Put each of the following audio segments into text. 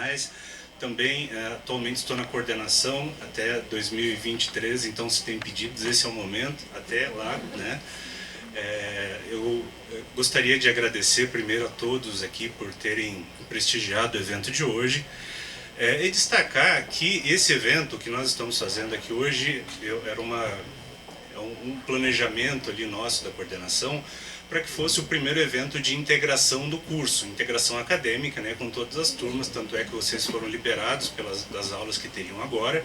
internacionais. Também, atualmente, estou na coordenação até 2023, então, se tem pedidos, esse é o momento, até lá, né? Eu gostaria de agradecer primeiro a todos aqui por terem prestigiado o evento de hoje, e destacar que esse evento que nós estamos fazendo aqui hoje era um planejamento ali nosso da coordenação para que fosse o primeiro evento de integração do curso, integração acadêmica, né, com todas as turmas, tanto é que vocês foram liberados das aulas que teriam agora.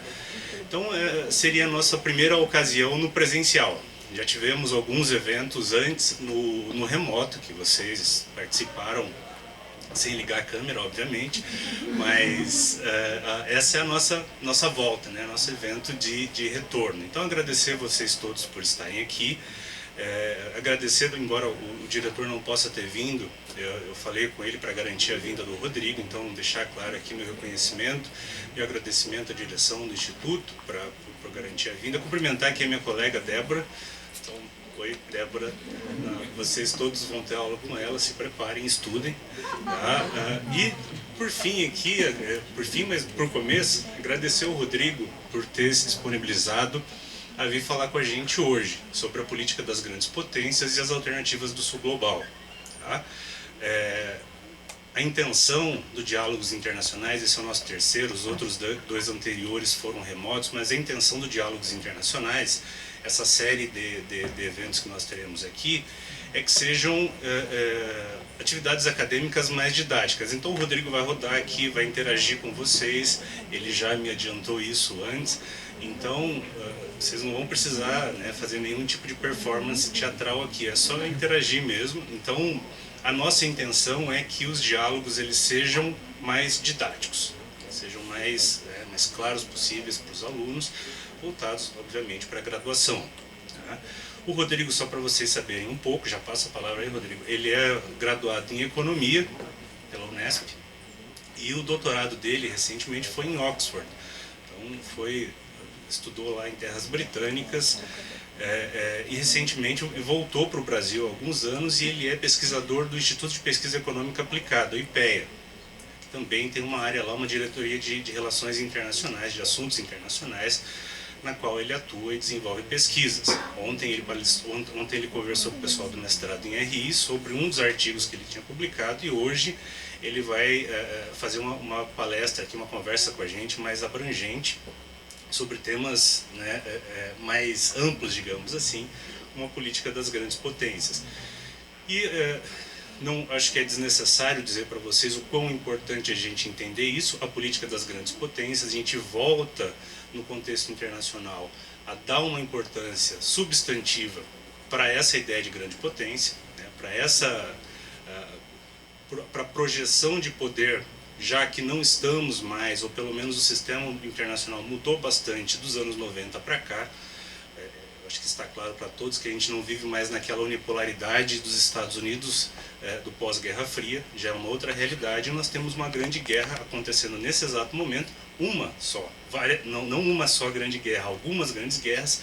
Então, seria a nossa primeira ocasião no presencial. Já tivemos alguns eventos antes no remoto, que vocês participaram sem ligar a câmera, obviamente, mas essa é a nossa volta, né? Nosso evento de retorno. Então, agradecer vocês todos por estarem aqui, agradecer, embora o diretor não possa ter vindo, eu falei com ele para garantir a vinda do Rodrigo, então deixar claro aqui meu reconhecimento e agradecimento à direção do Instituto para garantir a vinda. Cumprimentar aqui a minha colega Débora. Então, oi, Débora, vocês todos vão ter aula com ela, se preparem, estudem. Tá? E, por fim, aqui, mas por começo, agradecer ao Rodrigo por ter se disponibilizado a vir falar com a gente hoje sobre a política das grandes potências e as alternativas do Sul Global. Tá? A intenção do Diálogos Internacionais, esse é o nosso terceiro, os outros dois anteriores foram remotos, mas a intenção do Diálogos Internacionais, essa série de eventos que nós teremos aqui, é que sejam atividades acadêmicas mais didáticas. Então o Rodrigo vai rodar aqui, vai interagir com vocês, ele já me adiantou isso antes, então vocês não vão precisar, né, fazer nenhum tipo de performance teatral aqui, é só interagir mesmo. Então a nossa intenção é que os diálogos eles sejam mais didáticos, sejam mais claros possíveis para os alunos, voltados, obviamente, para a graduação. Tá? O Rodrigo, só para vocês saberem um pouco, já passa a palavra aí, Rodrigo, ele é graduado em Economia pela Unesp e o doutorado dele recentemente foi em Oxford. Então, estudou lá em terras britânicas e recentemente voltou para o Brasil há alguns anos e ele é pesquisador do Instituto de Pesquisa Econômica Aplicada, o IPEA. Também tem uma área lá, uma diretoria de relações internacionais, de assuntos internacionais, na qual ele atua e desenvolve pesquisas. Ontem ele conversou com o pessoal do mestrado em RI sobre um dos artigos que ele tinha publicado e hoje ele vai fazer uma palestra aqui, uma conversa com a gente mais abrangente sobre temas, né, mais amplos, digamos assim, como a política das grandes potências. E não acho que é desnecessário dizer para vocês o quão importante a gente entender isso, a política das grandes potências. A gente volta no contexto internacional a dar uma importância substantiva para essa ideia de grande potência, né, para a projeção de poder, já que não estamos mais, ou pelo menos o sistema internacional mudou bastante dos anos 90 para cá. Acho que está claro para todos que a gente não vive mais naquela unipolaridade dos Estados Unidos do pós-Guerra Fria, já é uma outra realidade, e nós temos uma grande guerra acontecendo nesse exato momento, uma só, não uma só grande guerra, algumas grandes guerras,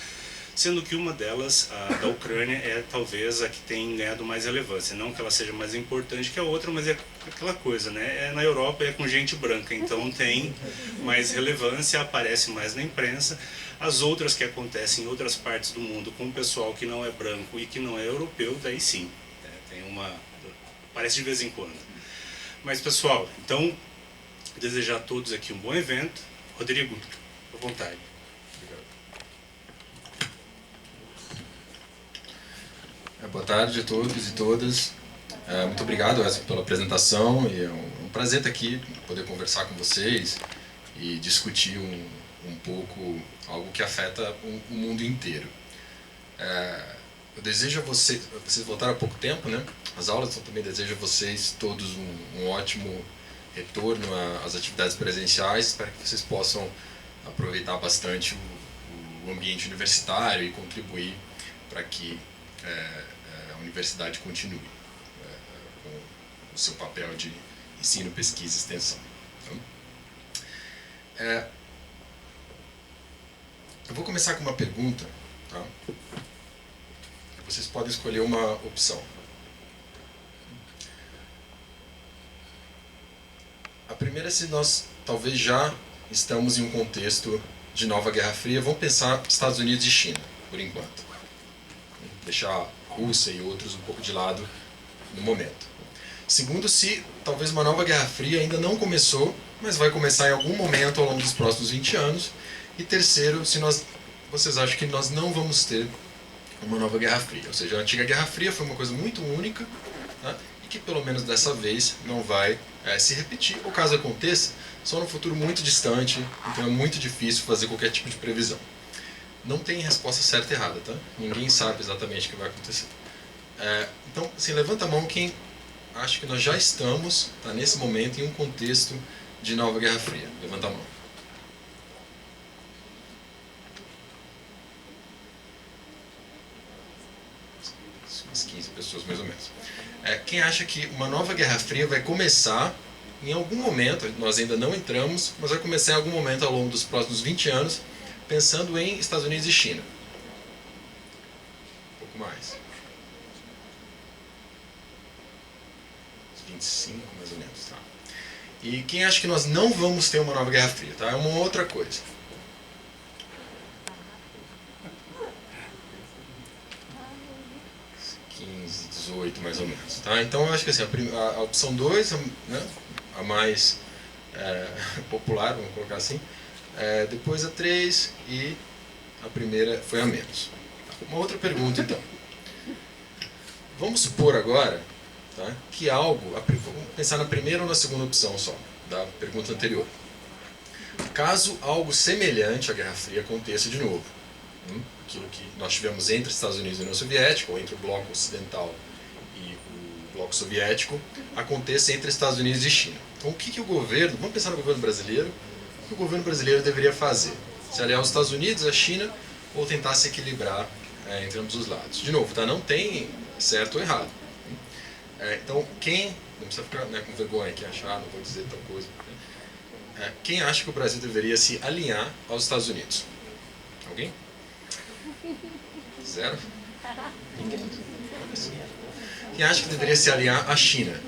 sendo que uma delas, a da Ucrânia, é talvez a que tem ganhado mais relevância. Não que ela seja mais importante que a outra, mas é aquela coisa, né? Na Europa é com gente branca, então tem mais relevância, aparece mais na imprensa. As outras que acontecem em outras partes do mundo com o pessoal que não é branco e que não é europeu, daí sim, aparece de vez em quando. Mas pessoal, então, desejar a todos aqui um bom evento. Rodrigo, à vontade. Boa tarde a todos e todas. Muito obrigado pela apresentação. E é um prazer estar aqui, poder conversar com vocês e discutir um pouco algo que afeta o mundo inteiro. Eu desejo a vocês voltaram há pouco tempo, né? As aulas, então também desejo a vocês todos um ótimo retorno às atividades presenciais. Espero que vocês possam aproveitar bastante o ambiente universitário e contribuir para que a universidade continue com o seu papel de ensino, pesquisa e extensão. Então, eu vou começar com uma pergunta, tá? Vocês podem escolher uma opção. A primeira é se nós talvez já estamos em um contexto de nova Guerra Fria. Vamos pensar Estados Unidos e China, por enquanto. Deixar a Rússia e outros um pouco de lado no momento. Segundo, se talvez uma nova Guerra Fria ainda não começou, mas vai começar em algum momento ao longo dos próximos 20 anos. E terceiro, se vocês acham que nós não vamos ter uma nova Guerra Fria. Ou seja, a antiga Guerra Fria foi uma coisa muito única, tá? E que pelo menos dessa vez não vai se repetir, ou caso aconteça, só no futuro muito distante, então é muito difícil fazer qualquer tipo de previsão. Não tem resposta certa e errada, tá? Ninguém sabe exatamente o que vai acontecer. Então, assim, levanta a mão quem acha que nós já estamos, tá, nesse momento, em um contexto de nova Guerra Fria. Levanta a mão. Umas 15 pessoas, mais ou menos. Quem acha que uma nova Guerra Fria vai começar em algum momento, nós ainda não entramos, mas vai começar em algum momento ao longo dos próximos 20 anos, pensando em Estados Unidos e China. Um pouco mais. 25, mais ou menos. Tá? E quem acha que nós não vamos ter uma nova Guerra Fria? Tá? É uma outra coisa. Mais ou menos. Tá? Então, eu acho que assim, a opção 2, né, a mais popular, vamos colocar assim, depois a 3 e a primeira foi a menos. Uma outra pergunta, então. Vamos supor agora, tá, que algo, vamos pensar na primeira ou na segunda opção só, da pergunta anterior. Caso algo semelhante à Guerra Fria aconteça de novo, aquilo que nós tivemos entre Estados Unidos e União Soviética, ou entre o bloco ocidental e o bloco soviético, aconteça entre Estados Unidos e China. Então, o que o governo, vamos pensar no governo brasileiro, o que o governo brasileiro deveria fazer? Se aliar aos Estados Unidos, a China, ou tentar se equilibrar entre ambos os lados? De novo, tá? Não tem certo ou errado. Então, quem, não precisa ficar, né, com vergonha, quem achar, não vou dizer tal coisa, quem acha que o Brasil deveria se alinhar aos Estados Unidos? Alguém? Zero? Ninguém. Quem acha que deveria se alinhar à China?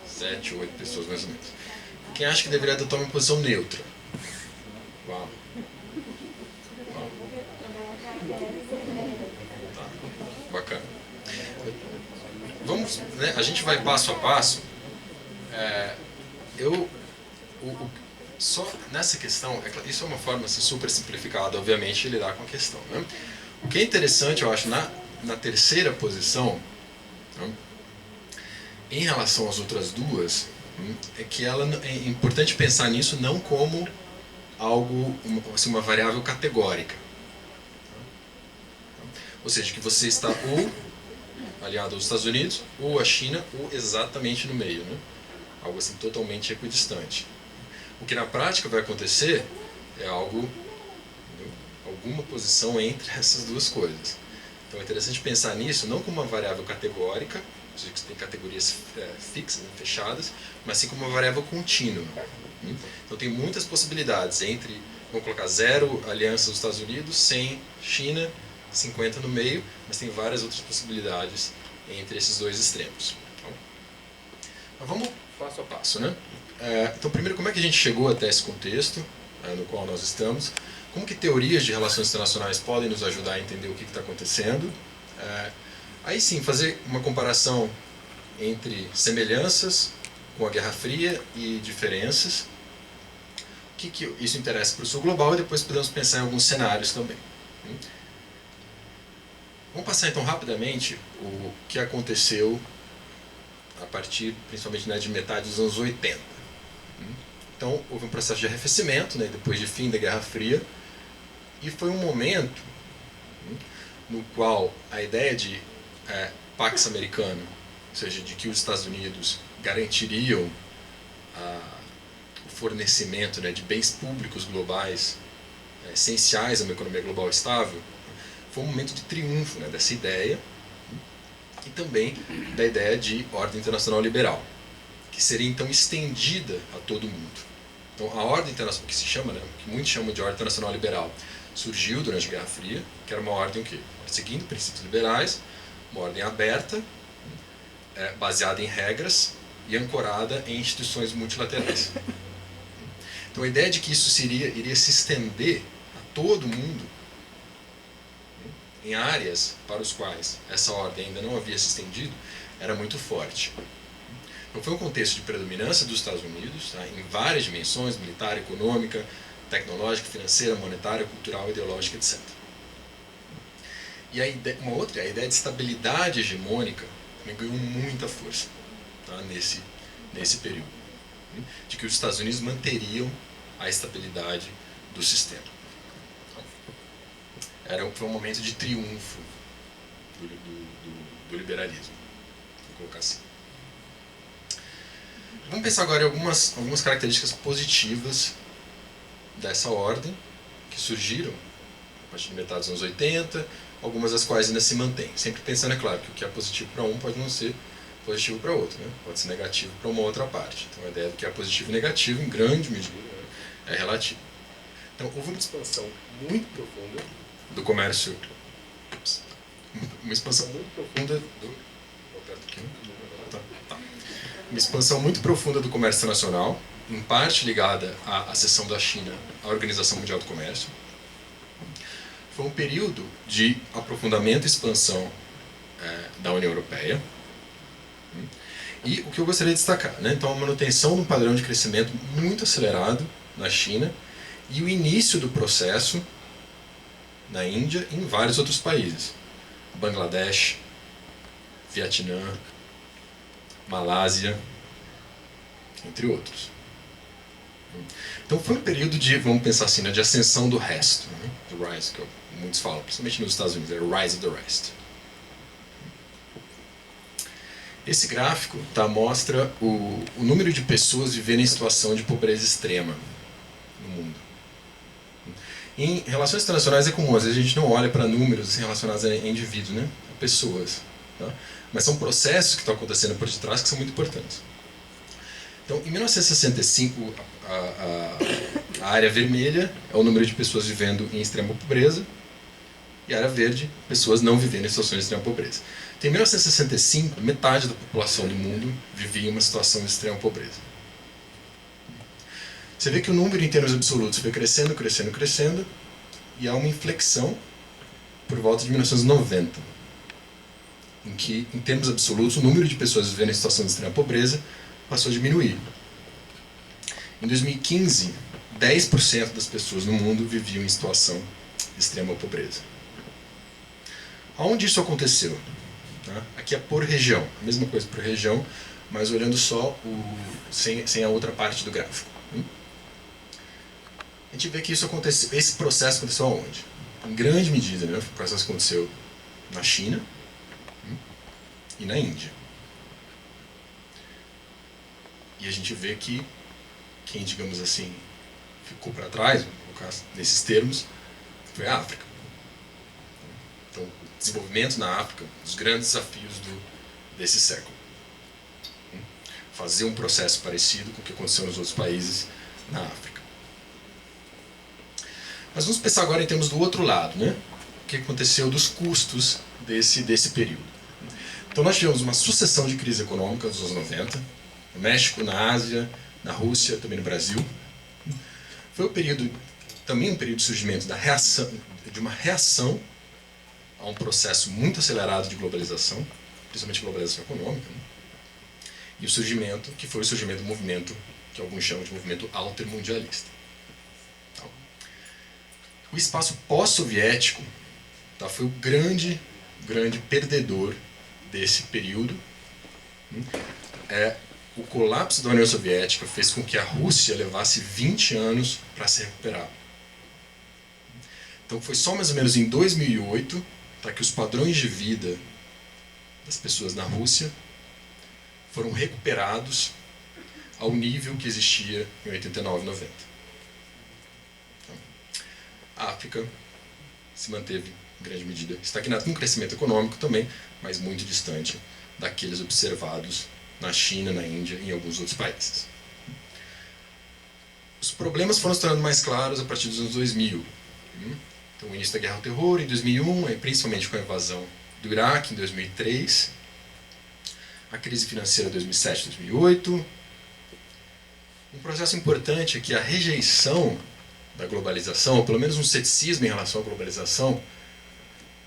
7, 8 pessoas mais ou menos. Quem acha que deveria adotar uma posição neutra? Uau. Tá. Bacana. Vamos, né, a gente vai passo a passo. Só nessa questão, isso é uma forma assim, super simplificada, obviamente, de lidar com a questão. Né? O que é interessante, eu acho, na terceira posição, né, em relação às outras duas, é que é importante pensar nisso não como algo, assim, uma variável categórica. Ou seja, que você está ou aliado aos Estados Unidos, ou à China, ou exatamente no meio. Né? Algo assim totalmente equidistante. O que na prática vai acontecer é alguma posição entre essas duas coisas. Então é interessante pensar nisso não como uma variável categórica, ou seja, que tem categorias fixas, fechadas, mas sim como uma variável contínua. Então tem muitas possibilidades entre, vamos colocar 0 aliança dos Estados Unidos, 100 China, 50 no meio, mas tem várias outras possibilidades entre esses dois extremos. Então, vamos passo a passo, né? Então, primeiro, como é que a gente chegou até esse contexto no qual nós estamos? Como que teorias de relações internacionais podem nos ajudar a entender o que está acontecendo? Aí sim, fazer uma comparação entre semelhanças com a Guerra Fria e diferenças. O que isso interessa para o Sul Global e depois podemos pensar em alguns cenários também. Vamos passar então rapidamente o que aconteceu a partir, principalmente, né, de metade dos anos 80. Então, houve um processo de arrefecimento, né, depois de fim da Guerra Fria, e foi um momento no qual a ideia de Pax Americano, ou seja, de que os Estados Unidos garantiriam o fornecimento, né, de bens públicos globais essenciais a uma economia global estável, foi um momento de triunfo, né, dessa ideia, e também da ideia de ordem internacional liberal, que seria então estendida a todo mundo. Então, a ordem internacional, que se chama, né, que muitos chamam de ordem internacional liberal, surgiu durante a Guerra Fria, que era uma ordem seguindo princípios liberais, uma ordem aberta, baseada em regras e ancorada em instituições multilaterais. Então a ideia de que isso iria se estender a todo mundo, em áreas para os quais essa ordem ainda não havia se estendido, era muito forte. Então foi um contexto de predominância dos Estados Unidos, tá, em várias dimensões, militar, econômica, tecnológica, financeira, monetária, cultural, ideológica, etc. E a ideia de estabilidade hegemônica ganhou muita força, tá, nesse período, de que os Estados Unidos manteriam a estabilidade do sistema. Foi um momento de triunfo do liberalismo, vou colocar assim. Vamos pensar agora em algumas características positivas dessa ordem, que surgiram a partir de metade dos anos 80, algumas das quais ainda se mantêm. Sempre pensando, é claro, que o que é positivo para um pode não ser positivo para outro, né? Pode ser negativo para uma outra parte. Então a ideia do que é positivo e negativo, em grande medida, é relativa. Então houve uma expansão muito profunda do comércio, uma expansão muito profunda uma expansão muito profunda do comércio internacional, em parte ligada à cessão da China à Organização Mundial do Comércio. Foi um período de aprofundamento e expansão da União Europeia. E o que eu gostaria de destacar, né? Então, a manutenção de um padrão de crescimento muito acelerado na China e o início do processo na Índia e em vários outros países. Bangladesh, Vietnã, Malásia, entre outros. Então foi um período de, vamos pensar assim, né, de ascensão do resto, né? Do rise, que muitos falam, principalmente nos Estados Unidos, é o rise of the rest. Esse gráfico mostra o número de pessoas vivendo em situação de pobreza extrema no mundo. Em relações internacionais é comum, às vezes a gente não olha para números relacionados a indivíduos, né? A pessoas. Tá? Mas são processos que estão acontecendo por detrás que são muito importantes. Então, em 1965, a área vermelha é o número de pessoas vivendo em extrema pobreza, e a área verde, pessoas não vivendo em situações de extrema pobreza. Então, em 1965, metade da população do mundo vivia em uma situação de extrema pobreza. Você vê que o número em termos absolutos foi crescendo, crescendo, crescendo, e há uma inflexão por volta de 1990, em que, em termos absolutos, o número de pessoas vivendo em situação de extrema pobreza passou a diminuir. Em 2015, 10% das pessoas no mundo viviam em situação de extrema pobreza. Aonde isso aconteceu? Tá? Aqui é por região, a mesma coisa por região, mas olhando só sem a outra parte do gráfico. A gente vê que isso aconteceu, esse processo aconteceu aonde? Em grande medida, né? O processo aconteceu na China e na Índia. E a gente vê que quem, digamos assim, ficou para trás, no caso, nesses termos, foi a África. Então, o desenvolvimento na África, os grandes desafios desse século. Fazer um processo parecido com o que aconteceu nos outros países na África. Mas vamos pensar agora em termos do outro lado, né? O que aconteceu dos custos desse período. Então nós tivemos uma sucessão de crises econômicas nos anos 90, no México, na Ásia, na Rússia, também no Brasil. Foi também um período de surgimento de uma reação a um processo muito acelerado de globalização, principalmente globalização econômica, né? E que foi o surgimento do movimento, que alguns chamam de movimento altermundialista. Então, o espaço pós-soviético foi o grande perdedor desse período. O colapso da União Soviética fez com que a Rússia levasse 20 anos para se recuperar. Então foi só mais ou menos em 2008 que os padrões de vida das pessoas na Rússia foram recuperados ao nível que existia em 89 e 90. Então, a África se manteve, em grande medida, estagnada, com crescimento econômico também, mas muito distante daqueles observados na China, na Índia e em alguns outros países. Os problemas foram se tornando mais claros a partir dos anos 2000. Então, o início da Guerra ao Terror em 2001, principalmente com a invasão do Iraque em 2003. a crise financeira de 2007, 2008. Um processo importante é que a rejeição da globalização, ou pelo menos um ceticismo em relação à globalização,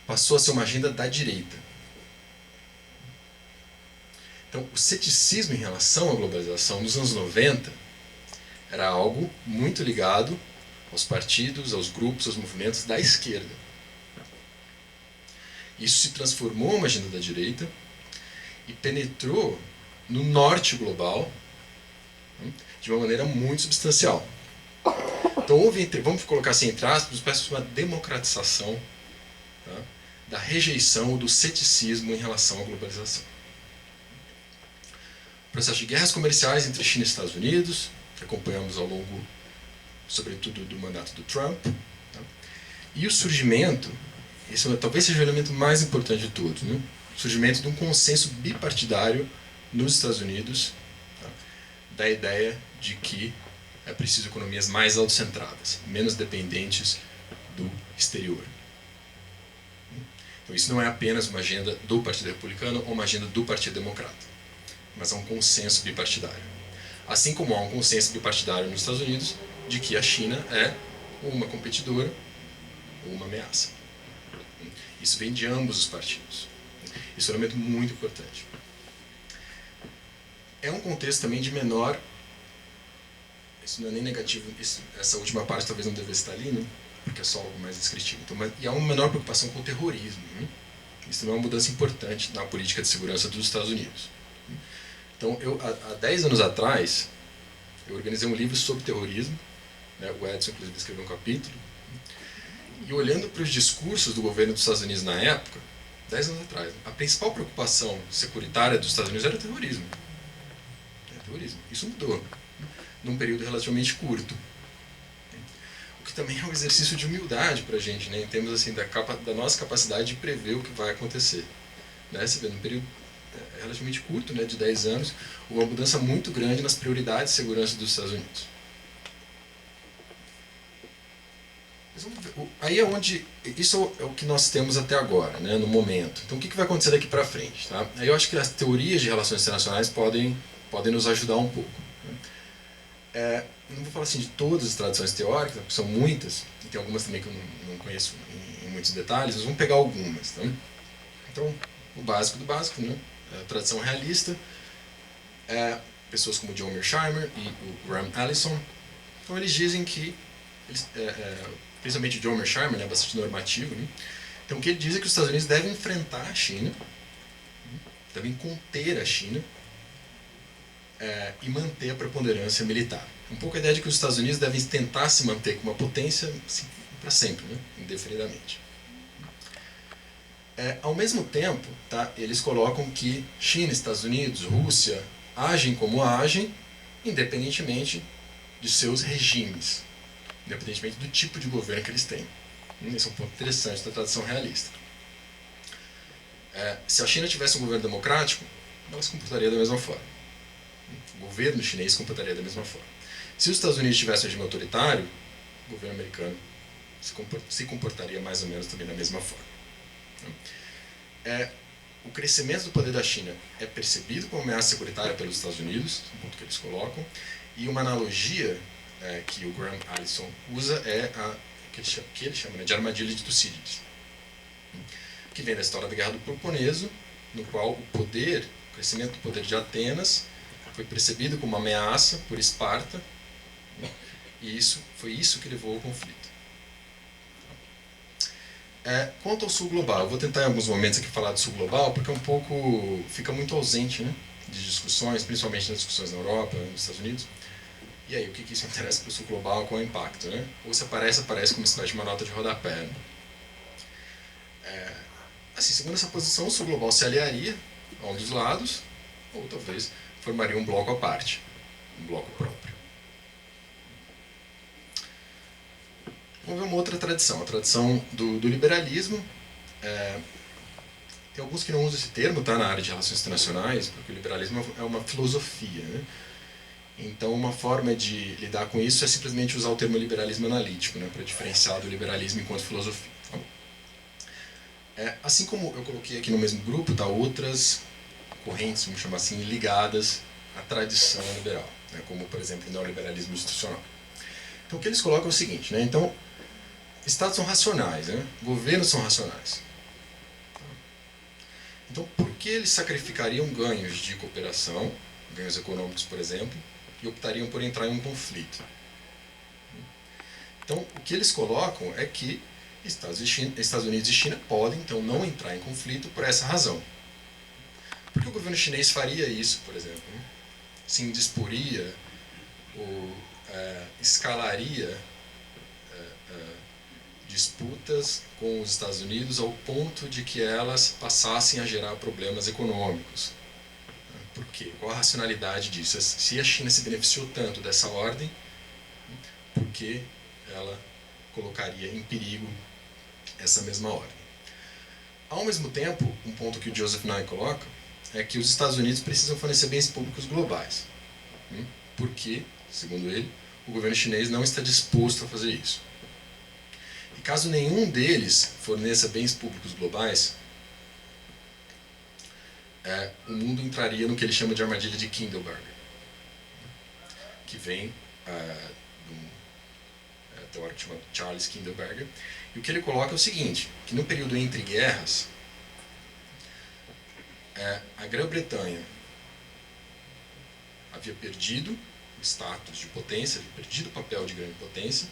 passou a ser uma agenda da direita. Então, o ceticismo em relação à globalização nos anos 90 era algo muito ligado aos partidos, aos grupos, aos movimentos da esquerda. Isso se transformou em uma agenda da direita e penetrou no norte global de uma maneira muito substancial. Então houve, vamos colocar assim entre aspas, uma espécie de uma democratização, tá, da rejeição do ceticismo em relação à globalização. O processo de guerras comerciais entre China e Estados Unidos, que acompanhamos ao longo, sobretudo, do mandato do Trump, tá, e o surgimento, esse talvez seja o elemento mais importante de todos, né, o surgimento de um consenso bipartidário nos Estados Unidos, tá, da ideia de que é preciso economias mais autocentradas, menos dependentes do exterior. Então isso não é apenas uma agenda do Partido Republicano ou uma agenda do Partido Democrata, mas é um consenso bipartidário. Assim como há um consenso bipartidário nos Estados Unidos de que a China é uma competidora ou uma ameaça. Isso vem de ambos os partidos. Isso é um elemento muito importante. É um contexto também de menor... Isso não é nem negativo, essa última parte talvez não devesse estar ali, né? Porque é só algo mais descritivo. Então, e há uma menor preocupação com o terrorismo. Né? Isso também é uma mudança importante na política de segurança dos Estados Unidos. Então, há 10 anos atrás, eu organizei um livro sobre terrorismo, né? O Edson, inclusive, escreveu um capítulo. E olhando para os discursos do governo dos Estados Unidos na época, 10 anos atrás, a principal preocupação securitária dos Estados Unidos era o terrorismo. Isso mudou num período relativamente curto. O que também é um exercício de humildade para a gente, né, em termos assim, da nossa capacidade de prever o que vai acontecer. Né? Você vê, num período relativamente curto, né, de 10 anos, uma mudança muito grande nas prioridades de segurança dos Estados Unidos. Aí é onde... Isso é o que nós temos até agora, né, no momento. Então o que vai acontecer daqui para frente? Tá? Aí eu acho que as teorias de relações internacionais podem nos ajudar um pouco. Não vou falar assim de todas as tradições teóricas, porque são muitas, e tem algumas também que eu não conheço em muitos detalhes, mas vamos pegar algumas. Tá? Então, o básico do básico, né? A tradição realista, pessoas como John Mearsheimer e o Graham Allison, então eles dizem que, principalmente o John Mearsheimer, né, bastante normativo, né? Então o que ele diz é que os Estados Unidos devem enfrentar a China, devem conter a China, e manter a preponderância militar. Um pouco a ideia de que os Estados Unidos devem tentar se manter como uma potência assim, para sempre, né? Indefinidamente. Ao mesmo tempo, tá, eles colocam que China, Estados Unidos, Rússia agem como agem, independentemente de seus regimes, independentemente do tipo de governo que eles têm. Esse é um ponto interessante da tradição realista. Se a China tivesse um governo democrático, ela se comportaria da mesma forma. O governo chinês se comportaria da mesma forma. Se os Estados Unidos tivessem um regime autoritário, o governo americano se comportaria mais ou menos também da mesma forma. O crescimento do poder da China é percebido como ameaça securitária pelos Estados Unidos, é um ponto que eles colocam, e uma analogia que o Graham Allison usa é a que ele chama, né, de armadilha de Tucídides, que vem da história da Guerra do Peloponeso, no qual o crescimento do poder de Atenas foi percebido como uma ameaça por Esparta, e foi isso que levou ao conflito. Quanto ao Sul Global, eu vou tentar em alguns momentos aqui falar do Sul Global, porque fica muito ausente, né, de discussões, principalmente nas discussões na Europa, nos Estados Unidos. E aí, o que isso interessa para o Sul Global, qual é o impacto? Né? Ou se aparece como uma espécie de uma nota de rodapé. Né? Assim, segundo essa posição, o Sul Global se aliaria a um dos lados, ou talvez formaria um bloco à parte, um bloco próprio. Vamos ver uma outra tradição, a tradição do liberalismo. Tem alguns que não usam esse termo, tá, na área de relações internacionais, porque o liberalismo é uma filosofia. Né? Então, uma forma de lidar com isso é simplesmente usar o termo liberalismo analítico, né, para diferenciar do liberalismo enquanto filosofia. Assim como eu coloquei aqui no mesmo grupo, tá, outras correntes, vamos chamar assim, ligadas à tradição liberal, né, como, por exemplo, o neoliberalismo institucional. Então, o que eles colocam é o seguinte, né, então, estados são racionais, né, governos são racionais. Então, por que eles sacrificariam ganhos de cooperação, ganhos econômicos, por exemplo, e optariam por entrar em um conflito? Então, o que eles colocam é que Estados Unidos e China podem, então, não entrar em conflito por essa razão. Por que o governo chinês faria isso, por exemplo? Se indisporia ou escalaria disputas com os Estados Unidos ao ponto de que elas passassem a gerar problemas econômicos. Por quê? Qual a racionalidade disso? Se a China se beneficiou tanto dessa ordem, por que ela colocaria em perigo essa mesma ordem? Ao mesmo tempo, um ponto que o Joseph Nye coloca é que os Estados Unidos precisam fornecer bens públicos globais. Porque, segundo ele, o governo chinês não está disposto a fazer isso. E caso nenhum deles forneça bens públicos globais, o mundo entraria no que ele chama de armadilha de Kindleberger, que vem de um teórico chamado Charles Kindleberger. E o que ele coloca é o seguinte, que no período entre guerras, a Grã-Bretanha havia perdido o status de potência, havia perdido o papel de grande potência,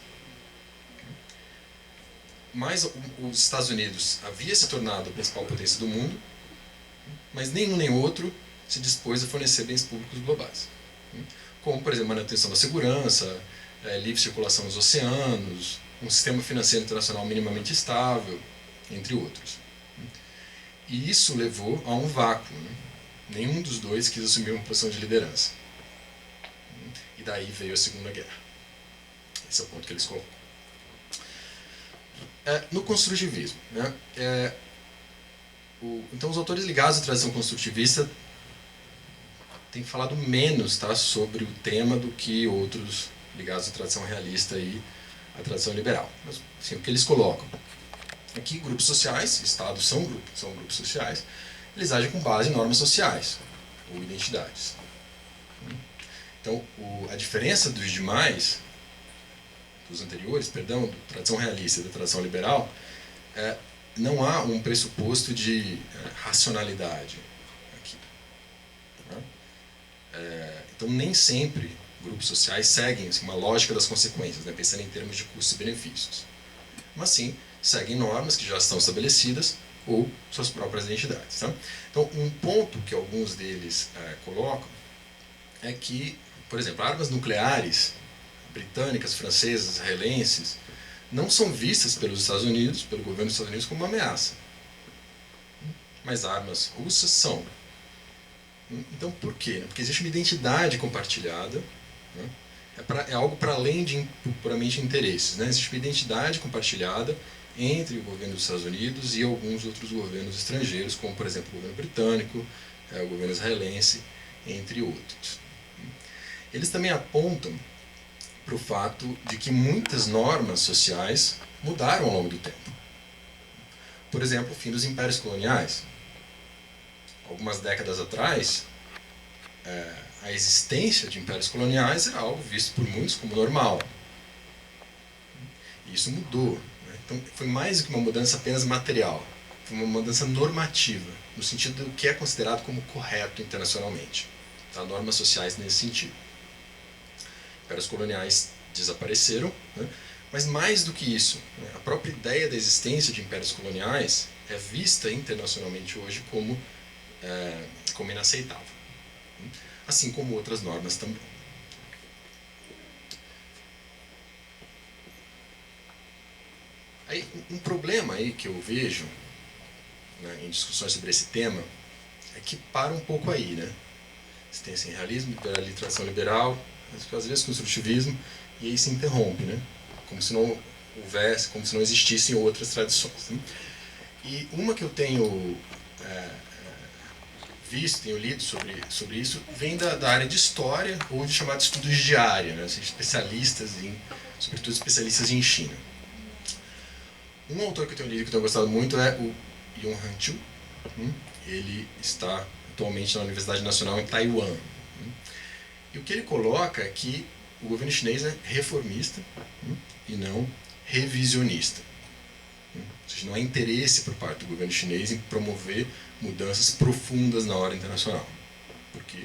mas os Estados Unidos havia se tornado a principal potência do mundo, mas nenhum nem outro se dispôs a fornecer bens públicos globais, como, por exemplo, a manutenção da segurança, livre circulação nos oceanos, um sistema financeiro internacional minimamente estável, entre outros. E isso levou a um vácuo. Nenhum dos dois quis assumir uma posição de liderança. E daí veio a Segunda Guerra. Esse é o ponto que eles colocam. No construtivismo, né, então os autores ligados à tradição construtivista têm falado menos, tá, sobre o tema do que outros ligados à tradição realista e à tradição liberal. Mas, assim, o que eles colocam é que grupos sociais, estados são grupos sociais, eles agem com base em normas sociais ou identidades. Então, a diferença dos demais, dos anteriores, perdão, da tradição realista e da tradição liberal, não há um pressuposto de racionalidade aqui. Então, nem sempre grupos sociais seguem assim, uma lógica das consequências, né, pensando em termos de custos e benefícios. Mas sim, seguem normas que já estão estabelecidas ou suas próprias identidades. Tá? Então, um ponto que alguns deles colocam é que, por exemplo, armas nucleares britânicas, francesas, israelenses, não são vistas pelos Estados Unidos, pelo governo dos Estados Unidos, como uma ameaça. Mas armas russas são. Então, por quê? Porque existe uma identidade compartilhada, né? É algo para além de puramente interesses. Né? Existe uma identidade compartilhada entre o governo dos Estados Unidos e alguns outros governos estrangeiros, como, por exemplo, o governo britânico, o governo israelense, entre outros. Eles também apontam para o fato de que muitas normas sociais mudaram ao longo do tempo. Por exemplo, o fim dos impérios coloniais. Algumas décadas atrás, a existência de impérios coloniais era algo visto por muitos como normal. E isso mudou. Né? Então, foi mais do que uma mudança apenas material. Foi uma mudança normativa, no sentido do que é considerado como correto internacionalmente. Tá? Normas sociais nesse sentido. Impérios coloniais desapareceram, né? Mas mais do que isso, né? A própria ideia da existência de impérios coloniais é vista internacionalmente hoje como inaceitável. Assim como outras normas também. Aí, um problema aí que eu vejo, né, em discussões sobre esse tema é que para um pouco aí, né? Você tem assim, realismo, tradição liberal, às vezes construtivismo, e aí se interrompe, né? Como se não houvesse, como se não existissem outras tradições. Né? E uma que eu tenho visto, tenho lido sobre isso, vem da área de história ou de chamado estudos de área, né? Assim, especialistas sobretudo especialistas em China. Um autor que eu tenho lido que eu tenho gostado muito é o Yong Han Chu. Ele está atualmente na Universidade Nacional em Taiwan. E o que ele coloca é que o governo chinês é reformista e não revisionista. Ou seja, não há interesse por parte do governo chinês em promover mudanças profundas na ordem internacional, porque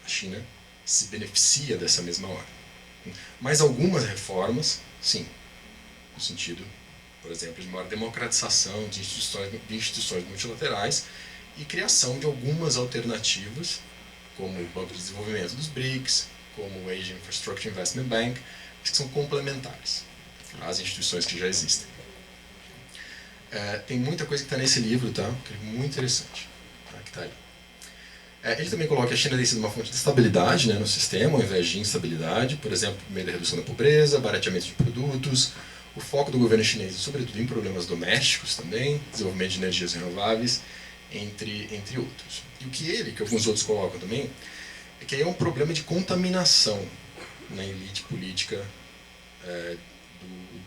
a China se beneficia dessa mesma ordem. Mas algumas reformas, sim, no sentido, por exemplo, de maior democratização de instituições multilaterais e criação de algumas alternativas, como o Banco de Desenvolvimento dos BRICS, como o Asian Infrastructure Investment Bank, que são complementares às instituições que já existem. Tem muita coisa que está nesse livro, tá? Que é muito interessante, tá? Que está ali. Ele também coloca que a China tem sido uma fonte de estabilidade, né, no sistema, ao invés de instabilidade, por exemplo, por meio da redução da pobreza, barateamento de produtos, o foco do governo chinês, sobretudo em problemas domésticos também, desenvolvimento de energias renováveis, entre outros. E o que alguns outros colocam também, é que aí é um problema de contaminação na elite política,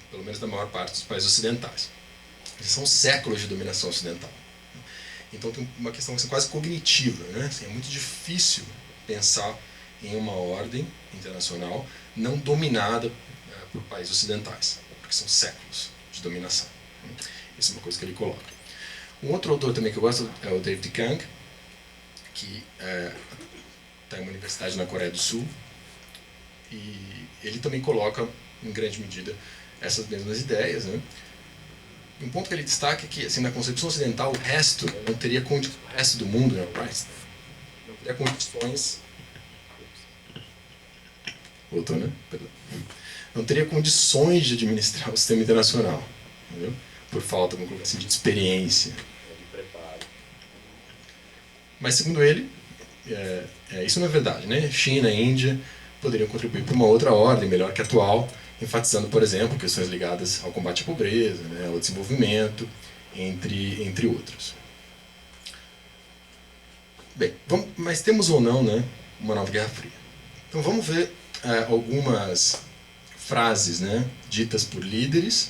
pelo menos da maior parte dos países ocidentais. São séculos de dominação ocidental. Então tem uma questão assim, quase cognitiva, né? Assim, é muito difícil pensar em uma ordem internacional não dominada por países ocidentais, porque são séculos de dominação. Isso é uma coisa que ele coloca. Um outro autor também que eu gosto é o David Kang, que está em uma universidade na Coreia do Sul, e ele também coloca, em grande medida, essas mesmas ideias, né? Um ponto que ele destaca é que, assim, na concepção ocidental, o resto não teria o resto do mundo, né, não teria condições. Voltou, né? Perdão. Não teria condições de administrar o sistema internacional, entendeu? Por falta, vamos colocar assim, de experiência, de preparo. Mas, segundo ele, isso não é verdade, né? China e Índia poderiam contribuir para uma outra ordem, melhor que a atual, enfatizando, por exemplo, questões ligadas ao combate à pobreza, né, ao desenvolvimento, entre outros. Bem, mas temos ou não, né, uma nova Guerra Fria. Então vamos ver algumas frases, né, ditas por líderes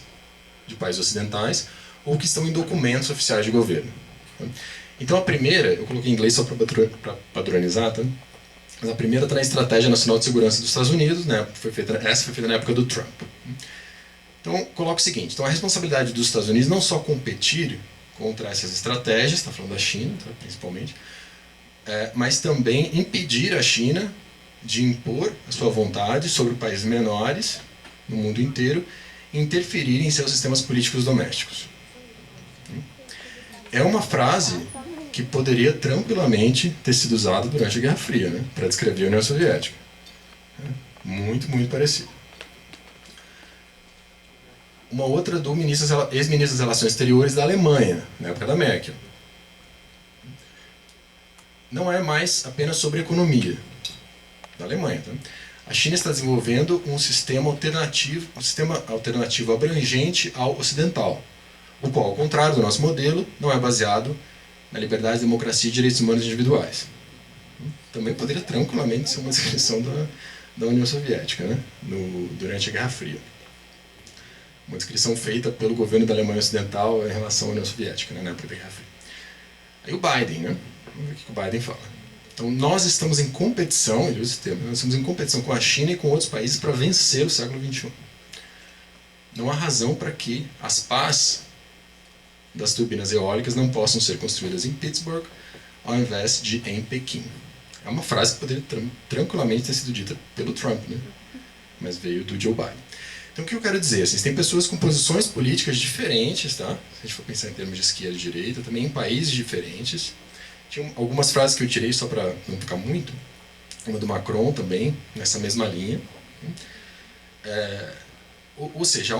de países ocidentais ou que estão em documentos oficiais de governo. Então a primeira, eu coloquei em inglês só para padronizar, tá? Mas a primeira está na Estratégia Nacional de Segurança dos Estados Unidos, né? Essa foi feita na época do Trump. Então, coloca o seguinte, então a responsabilidade dos Estados Unidos não só competir contra essas estratégias, está falando da China, tá, principalmente, mas também impedir a China de impor a sua vontade sobre países menores no mundo inteiro e interferir em seus sistemas políticos domésticos. É uma frase que poderia tranquilamente ter sido usado durante a Guerra Fria, né, para descrever a União Soviética. Muito, muito parecido. Uma outra do ex-ministro das Relações Exteriores da Alemanha, na época da Merkel. Não é mais apenas sobre economia da Alemanha. Tá? A China está desenvolvendo um sistema alternativo abrangente ao ocidental, o qual, ao contrário do nosso modelo, não é baseado na liberdade, democracia e direitos humanos individuais. Também poderia tranquilamente ser uma descrição da União Soviética, né? Durante a Guerra Fria. Uma descrição feita pelo governo da Alemanha Ocidental em relação à União Soviética, né? Na época da Guerra Fria. Aí o Biden, né? Vamos ver o que o Biden fala. Então nós estamos em competição, ele usa esse termo, nós estamos em competição com a China e com outros países para vencer o século XXI. Não há razão para que as pás das turbinas eólicas não possam ser construídas em Pittsburgh ao invés de em Pequim. É uma frase que poderia tranquilamente ter sido dita pelo Trump, né? Mas veio do Joe Biden. Então o que eu quero dizer? Assim, tem pessoas com posições políticas diferentes, tá? Se a gente for pensar em termos de esquerda e direita, também em países diferentes. Tinha algumas frases que eu tirei só para não ficar muito. Uma do Macron também, nessa mesma linha. Ou seja,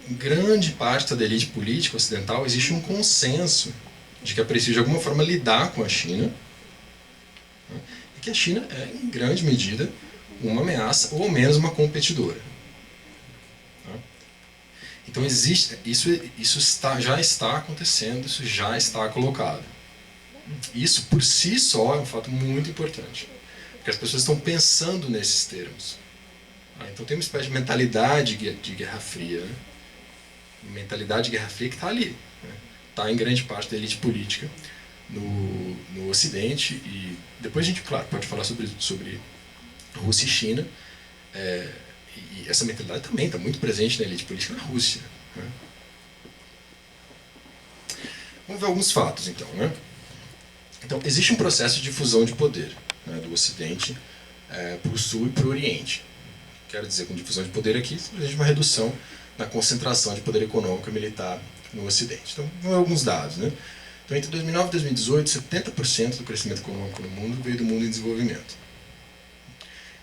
grande parte da elite política ocidental existe um consenso de que é preciso de alguma forma lidar com a China, né, e que a China é, em grande medida, uma ameaça ou ao menos uma competidora. Tá? Então existe, já está acontecendo, isso já está colocado. Isso por si só é um fato muito importante, porque as pessoas estão pensando nesses termos. Então tem uma espécie de mentalidade de Guerra Fria, né? Mentalidade de Guerra Fria que está ali, está em grande parte da elite política no Ocidente, e depois a gente, claro, pode falar sobre Rússia e China, e essa mentalidade também está muito presente na elite política na Rússia. Né? Vamos ver alguns fatos, então. Né? Então, existe um processo de difusão de poder, né, do Ocidente para o Sul e para o Oriente. Quero dizer com difusão de poder aqui, simplesmente uma redução na concentração de poder econômico e militar no Ocidente. Então, vamos ver alguns dados. Né? Então, entre 2009 e 2018, 70% do crescimento econômico no mundo veio do mundo em desenvolvimento.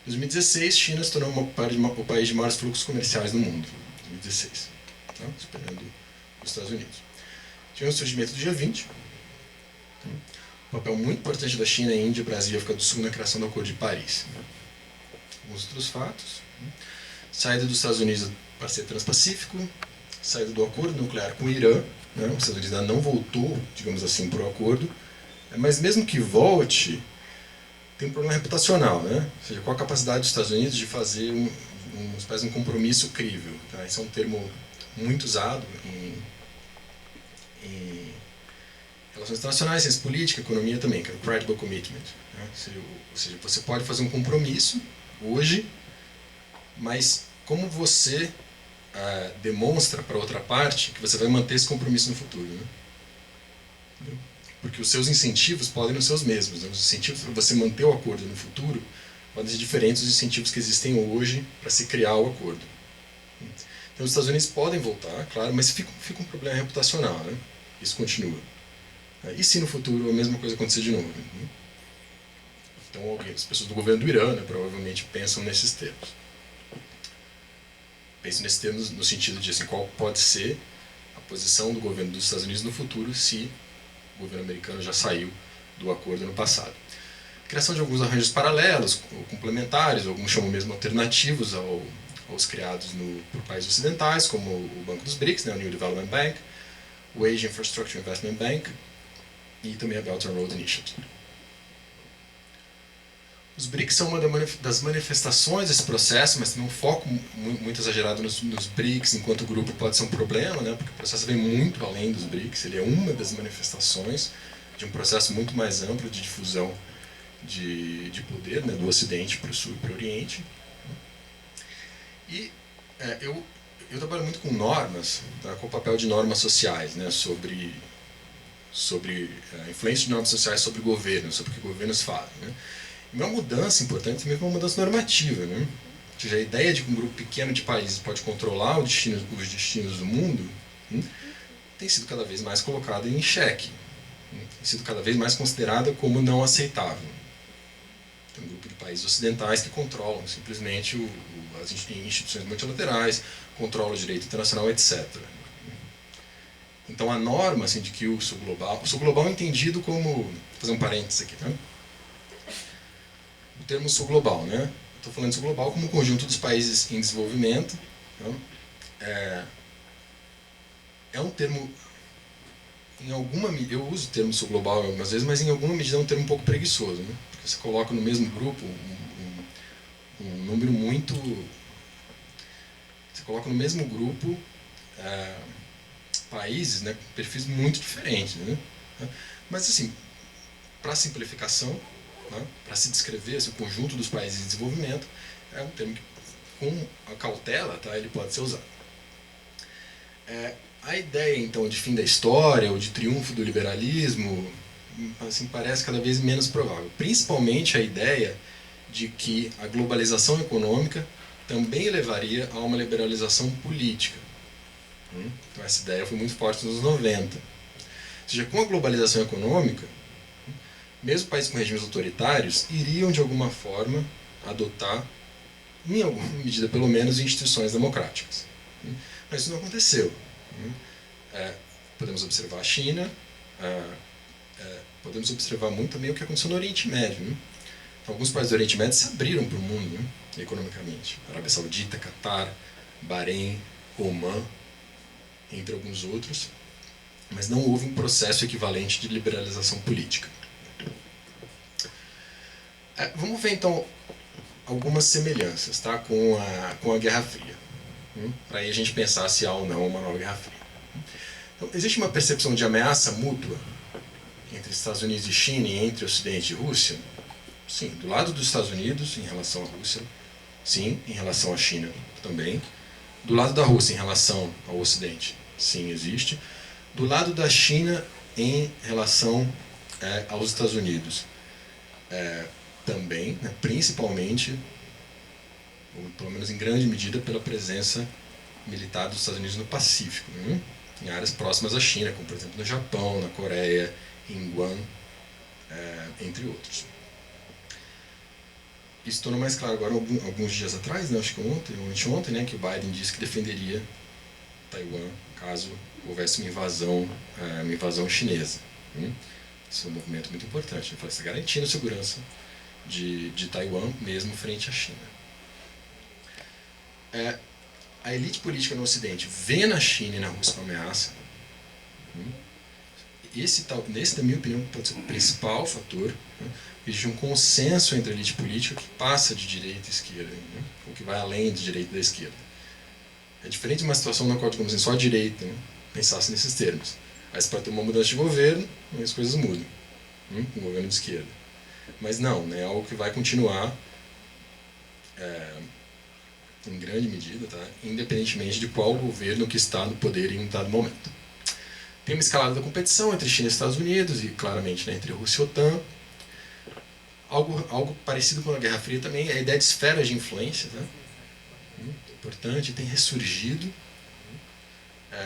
Em 2016, China se tornou o país de maiores fluxos comerciais do mundo. 2016, tá? Superando os Estados Unidos. Tivemos o surgimento do G20. Um papel muito importante da China, Índia, Brasil e África do Sul na criação do Acordo de Paris. Alguns outros fatos. Saída dos Estados Unidos do parceiro transpacífico, saída do acordo nuclear com o Irã. Né? Os Estados Unidos ainda não voltou, digamos assim, para o acordo. Mas mesmo que volte, tem um problema reputacional, né? Ou seja, qual a capacidade dos Estados Unidos de fazer um compromisso crível. Tá? Esse é um termo muito usado em relações internacionais, ciência política, economia também, que é o credible commitment. Né? Ou seja, você pode fazer um compromisso hoje, mas como você demonstra para outra parte que você vai manter esse compromisso no futuro. Né? Porque os seus incentivos podem não ser os mesmos. Né? Os incentivos para você manter o acordo no futuro podem ser diferentes dos incentivos que existem hoje para se criar o acordo. Então os Estados Unidos podem voltar, claro, mas fica um problema reputacional. Né? Isso continua. E se no futuro a mesma coisa acontecer de novo? Né? Então as pessoas do governo do Irã, né, provavelmente pensam nesses termos. Pensam nesses termos no sentido de assim, qual pode ser a posição do governo dos Estados Unidos no futuro se o governo americano já saiu do acordo no passado. A criação de alguns arranjos paralelos, ou complementares, alguns chamam mesmo alternativos aos criados por países ocidentais, como o Banco dos BRICS, né, o New Development Bank, o Asian Infrastructure Investment Bank e também a Belt and Road Initiative. Os BRICS são uma das manifestações desse processo, mas tem um foco muito exagerado nos BRICS, enquanto grupo pode ser um problema, né, porque o processo vem muito além dos BRICS, ele é uma das manifestações de um processo muito mais amplo de difusão de poder, né, do Ocidente para o Sul e para o Oriente. E eu trabalho muito com normas, tá, com o papel de normas sociais, né, sobre a influência de normas sociais sobre o governo, sobre o que governos fazem. Né. Uma mudança importante também é uma mudança normativa. Né? Ou seja, a ideia de que um grupo pequeno de países pode controlar os destinos do mundo tem sido cada vez mais colocada em xeque. Tem sido cada vez mais considerada como não aceitável. Tem um grupo de países ocidentais que controlam simplesmente as instituições multilaterais, controlam o direito internacional, etc. Então a norma assim, de que o sul global é entendido como, vou fazer um parênteses aqui, tá? O termo sul global, né? Estou falando de sul global como um conjunto dos países em desenvolvimento. Então, é um termo, eu uso o termo sul global algumas vezes, mas em alguma medida é um termo um pouco preguiçoso, né? Porque você coloca no mesmo grupo um número muito... Você coloca no mesmo grupo países, né, com perfis muito diferentes, né? Mas assim, para simplificação, né, para se descrever esse conjunto dos países em desenvolvimento, é um termo que, com a cautela, tá, ele pode ser usado. A ideia, então, de fim da história, ou de triunfo do liberalismo, assim, parece cada vez menos provável. Principalmente a ideia de que a globalização econômica também levaria a uma liberalização política. Então essa ideia foi muito forte nos anos 90. Ou seja, com a globalização econômica, mesmo países com regimes autoritários iriam, de alguma forma, adotar, em alguma medida pelo menos, instituições democráticas. Mas isso não aconteceu. Podemos observar a China, podemos observar muito também o que aconteceu no Oriente Médio. Então, alguns países do Oriente Médio se abriram para o mundo, economicamente. Arábia Saudita, Catar, Bahrein, Omã, entre alguns outros. Mas não houve um processo equivalente de liberalização política. Vamos ver, então, algumas semelhanças, tá, com a Guerra Fria. Para aí a gente pensar se há ou não uma nova Guerra Fria. Então, existe uma percepção de ameaça mútua entre Estados Unidos e China e entre Ocidente e Rússia? Sim, do lado dos Estados Unidos, em relação à Rússia, sim, em relação à China também. Do lado da Rússia, em relação ao Ocidente, sim, existe. Do lado da China, em relação aos Estados Unidos, também, né, principalmente, ou pelo menos em grande medida, pela presença militar dos Estados Unidos no Pacífico, né, em áreas próximas à China, como por exemplo no Japão, na Coreia, em Guam, entre outros. Isso tornou mais claro agora alguns dias atrás, né, acho que ontem, né, que o Biden disse que defenderia Taiwan caso houvesse uma invasão chinesa. Isso é um movimento muito importante, ele está garantindo a segurança de Taiwan mesmo frente à China. A elite política no Ocidente vê na China e na Rússia uma ameaça. Esse, na minha opinião, pode ser o principal fator. Existe um consenso entre a elite política que passa de direita a esquerda, né? Ou que vai além de direita e da esquerda. É diferente de uma situação na qual, digamos assim, só a direita, né, pensasse nesses termos. Aí você pode ter uma mudança de governo e as coisas mudam, um governo de esquerda. Mas não, né, é algo que vai continuar em grande medida, tá? Independentemente de qual governo que está no poder em um dado momento. Tem uma escalada da competição entre China e Estados Unidos e, claramente, né, entre Rússia e OTAN. Algo parecido com a Guerra Fria também é a ideia de esferas de influência, tá? Importante, tem ressurgido.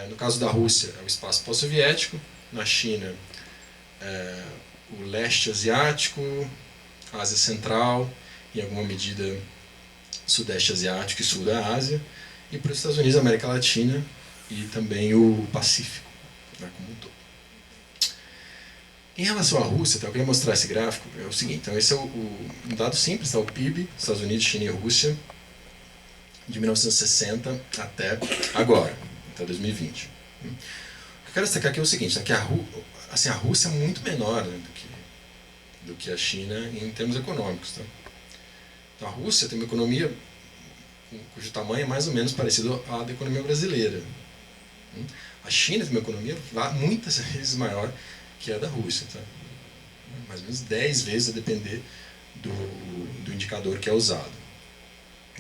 No caso da Rússia, é o espaço pós-soviético. Na China, o leste asiático, a Ásia Central, em alguma medida sudeste asiático e sul da Ásia. E para os Estados Unidos, a América Latina e também o Pacífico, né, como um todo. Em relação à Rússia, eu queria mostrar esse gráfico, é o seguinte, então esse é um dado simples, tá? O PIB, Estados Unidos, China e Rússia, de 1960 até agora, até 2020. O que eu quero destacar aqui é o seguinte, né, que a Rússia é muito menor, né, do que a China em termos econômicos. Tá? Então a Rússia tem uma economia cujo tamanho é mais ou menos parecido à da economia brasileira. A China tem uma economia muitas vezes maior que a da Rússia, tá? Mais ou menos 10 vezes a depender do indicador que é usado.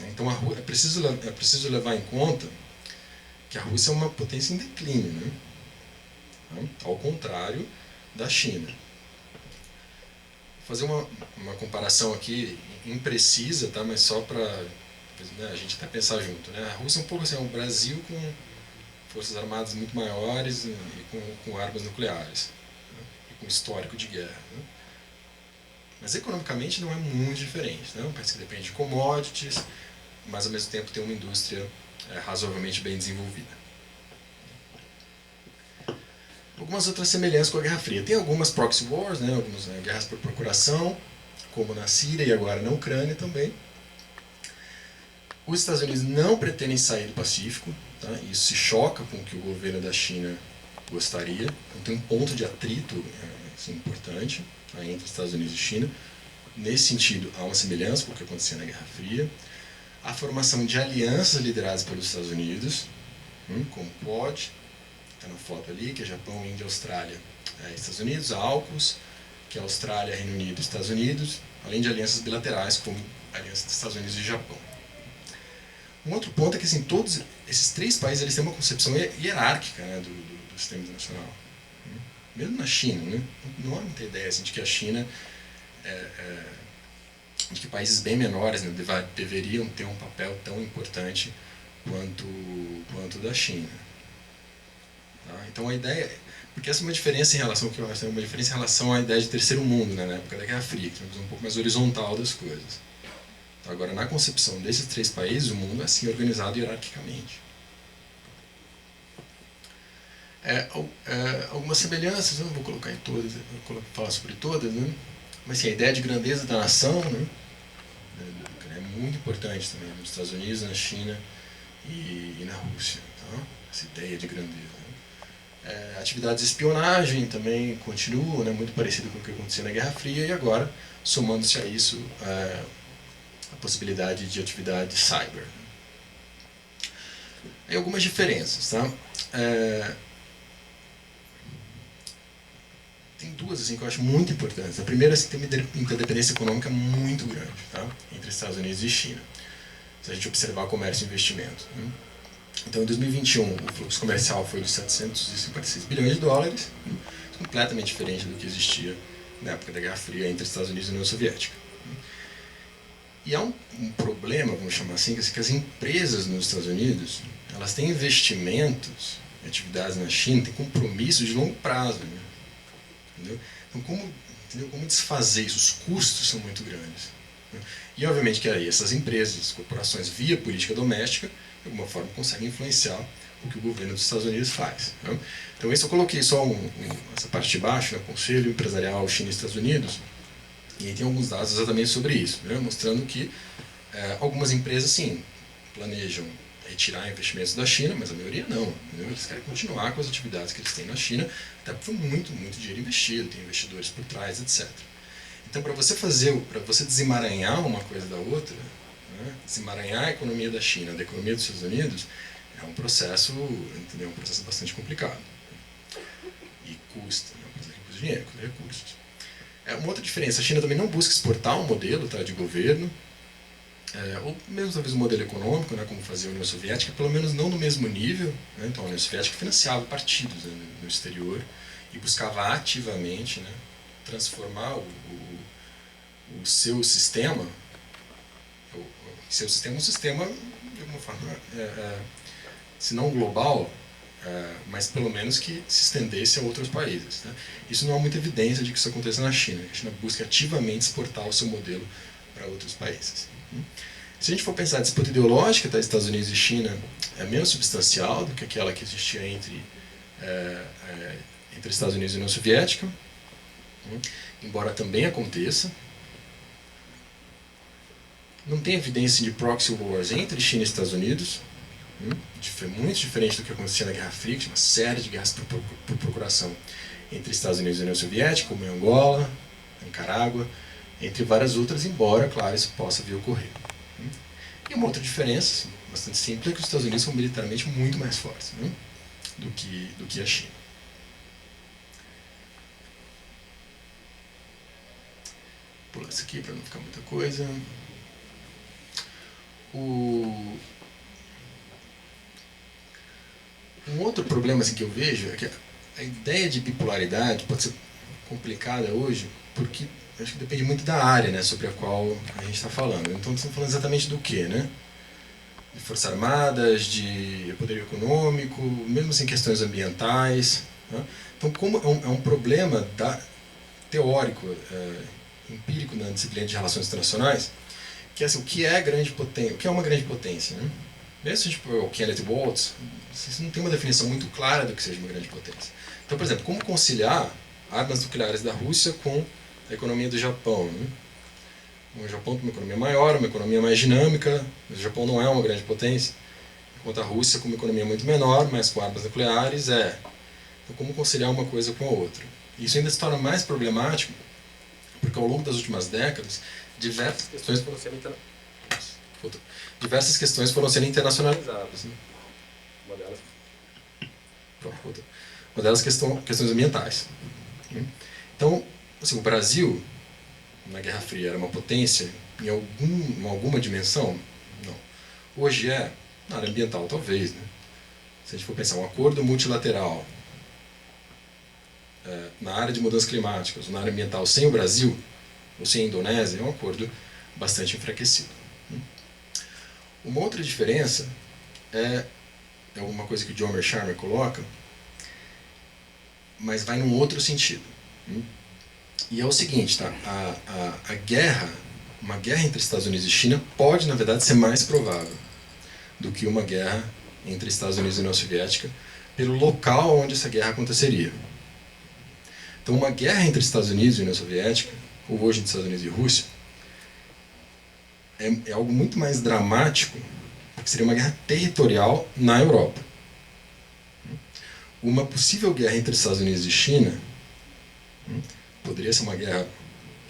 Então é preciso levar em conta que a Rússia é uma potência em declínio, né? Ao contrário da China. Vou fazer uma comparação aqui imprecisa, tá? Mas só para, né, a gente até pensar junto, né? A Rússia é um pouco assim, o Brasil com forças armadas muito maiores e com armas nucleares, né? E com histórico de guerra, né? Mas economicamente não é muito diferente, né? Um país que depende de commodities, mas ao mesmo tempo tem uma indústria razoavelmente bem desenvolvida. Algumas outras semelhanças com a Guerra Fria. Tem algumas proxy wars, né? Algumas guerras por procuração, como na Síria e agora na Ucrânia também. Os Estados Unidos não pretendem sair do Pacífico, tá? Isso se choca com o que o governo da China gostaria. Então tem um ponto de atrito assim, importante, tá, entre Estados Unidos e China. Nesse sentido, há uma semelhança com o que acontecia na Guerra Fria. A formação de alianças lideradas pelos Estados Unidos, como o Quad, está na foto ali, que é Japão, Índia, Austrália, Estados Unidos, a AUKUS, que é Austrália, Reino Unido e Estados Unidos, além de alianças bilaterais, como a aliança dos Estados Unidos e Japão. Um outro ponto é que assim, todos esses três países eles têm uma concepção hierárquica, né, do sistema internacional. Mesmo na China, né, não há muita ideia assim, de que a China, de que países bem menores, né, deveriam ter um papel tão importante quanto o da China. Tá? Então a ideia, porque essa é uma diferença em relação, que eu acho, é uma diferença em relação à ideia de terceiro mundo, né, na época da Guerra Fria, que é uma visão um pouco mais horizontal das coisas. Então, agora, na concepção desses três países, o mundo é assim organizado hierarquicamente. Algumas semelhanças, eu não vou colocar em todas, vou falar sobre todas, né? Mas assim, a ideia de grandeza da nação, né, é muito importante também nos Estados Unidos, na China e na Rússia. Tá? Essa ideia de grandeza. Atividades de espionagem também continuam, né, muito parecido com o que acontecia na Guerra Fria, e agora, somando-se a isso, a possibilidade de atividade cyber. Tem algumas diferenças, tá? tem duas assim, que eu acho muito importantes. A primeira é que tem uma interdependência econômica muito grande, tá? Entre Estados Unidos e China, se a gente observar comércio e investimento. Né? Então, em 2021, o fluxo comercial foi de 756 bilhões de dólares, completamente diferente do que existia na época da Guerra Fria entre Estados Unidos e União Soviética. E há um problema, vamos chamar assim, que as empresas nos Estados Unidos, elas têm investimentos, atividades na China, têm compromissos de longo prazo. Né? Entendeu? Então, como desfazer isso? Os custos são muito grandes. Né? E, obviamente, que aí essas empresas, as corporações, via política doméstica, de alguma forma conseguem influenciar o que o governo dos Estados Unidos faz. Né? Então, isso eu coloquei só essa parte de baixo, né? Conselho Empresarial China e Estados Unidos, e aí tem alguns dados exatamente sobre isso, né? Mostrando que algumas empresas, sim, planejam retirar investimentos da China, mas a maioria não. Entendeu? Eles querem continuar com as atividades que eles têm na China, até porque foi muito, muito dinheiro investido, tem investidores por trás, etc. Então, para você desemaranhar uma coisa da outra, né? Desemaranhar a economia da China da economia dos Estados Unidos, é um processo, entendeu? Um processo bastante complicado. E custa, né? Custa dinheiro, custa recursos. Uma outra diferença, a China também não busca exportar um modelo, tá, de governo, ou mesmo talvez um modelo econômico, né, como fazia a União Soviética, pelo menos não no mesmo nível. Né? Então a União Soviética financiava partidos, né, no exterior e buscava ativamente, né, transformar o seu sistema, um sistema de alguma forma, se não global, mas pelo menos que se estendesse a outros países. Né? Isso não há muita evidência de que isso aconteça na China. A China busca ativamente exportar o seu modelo para outros países. Se a gente for pensar a disputa ideológica dos Estados Unidos e China, é menos substancial do que aquela que existia entre Estados Unidos e União Soviética, embora também aconteça. Não tem evidência de proxy wars entre China e Estados Unidos, muito diferente do que acontecia na Guerra Fria, que tinha uma série de guerras por procuração entre Estados Unidos e União Soviética, como em Angola, Nicarágua, entre várias outras, embora, claro, isso possa vir a ocorrer. E uma outra diferença, bastante simples, é que os Estados Unidos são militarmente muito mais fortes, né, do que a China. Vou pular isso aqui para não ficar muita coisa. Um outro problema assim, que eu vejo é que a ideia de bipolaridade pode ser complicada hoje, porque acho que depende muito da área, né, sobre a qual a gente está falando. Então, estamos falando exatamente do quê, né? De forças armadas, de poder econômico, mesmo assim questões ambientais. Né? Então, como é um problema teórico, empírico na disciplina de relações internacionais, que é assim, o que é grande potência, o que é uma grande potência, né? Mesmo se a gente for o Kenneth Waltz, você não tem uma definição muito clara do que seja uma grande potência. Então, por exemplo, como conciliar armas nucleares da Rússia com a economia do Japão? Né? O Japão tem uma economia maior, uma economia mais dinâmica, o Japão não é uma grande potência, enquanto a Rússia com uma economia muito menor, mas com armas nucleares é. Então, como conciliar uma coisa com a outra? Isso ainda se torna mais problemático, porque ao longo das últimas décadas, diversas questões foram sendo internacionalizadas. Né? Uma delas questões ambientais. Então, assim, o Brasil, na Guerra Fria, era uma potência em alguma dimensão? Não. Hoje na área ambiental, talvez. Né? Se a gente for pensar um acordo multilateral na área de mudanças climáticas, na área ambiental, sem o Brasil, ou sem a Indonésia, é um acordo bastante enfraquecido. Uma outra diferença é uma coisa que o John Mearsheimer coloca, mas vai num outro sentido. E é o seguinte, tá? Uma guerra entre Estados Unidos e China pode, na verdade, ser mais provável do que uma guerra entre Estados Unidos e União Soviética, pelo local onde essa guerra aconteceria. Então, uma guerra entre Estados Unidos e União Soviética, ou hoje entre Estados Unidos e Rússia, é algo muito mais dramático, porque seria uma guerra territorial na Europa. Uma possível guerra entre Estados Unidos e China poderia ser uma guerra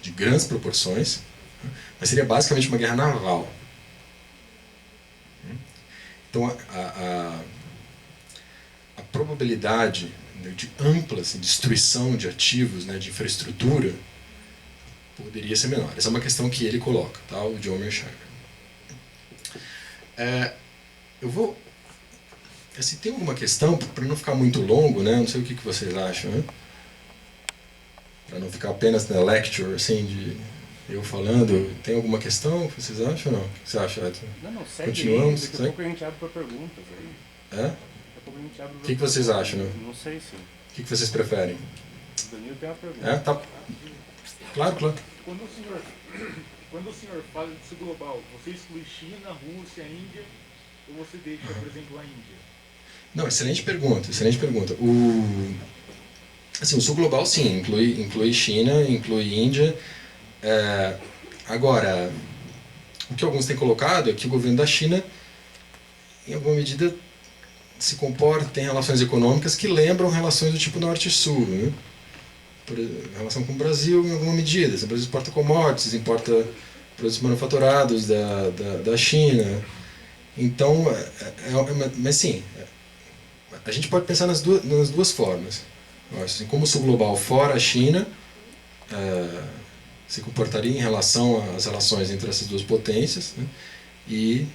de grandes proporções, mas seria basicamente uma guerra naval. Então, a probabilidade, né, de ampla assim, destruição de ativos, né, de infraestrutura, poderia ser menor. Essa é uma questão que ele coloca, tá? O John Mearsheimer. Eu vou... Assim, tem alguma questão, para não ficar muito longo, né? Não sei o que vocês acham, né? Para não ficar apenas na lecture, assim, de eu falando. Tem alguma questão que vocês acham ou não? O que você acha, Edson? Não, segue. Continuamos? Daqui a pouco a gente abre para perguntas aí. É? Daqui a pouco a gente abre O que vocês acham, né? Não sei se... O que vocês preferem? O Danilo tem uma pergunta. É? Tá. Claro, claro. Quando o senhor fala de sul global, você exclui China, Rússia, Índia, ou você deixa, por exemplo, a Índia? Não, excelente pergunta, excelente pergunta. Assim, o sul global, sim, inclui China, inclui Índia. Agora, o que alguns têm colocado é que o governo da China, em alguma medida, se comporta, tem relações econômicas que lembram relações do tipo norte-sul, né? Em relação com o Brasil, em alguma medida. O Brasil exporta commodities, importa produtos manufaturados da China. Então, mas sim, a gente pode pensar nas duas formas. Assim, como o sul global fora a China se comportaria em relação às relações entre essas duas potências, né? E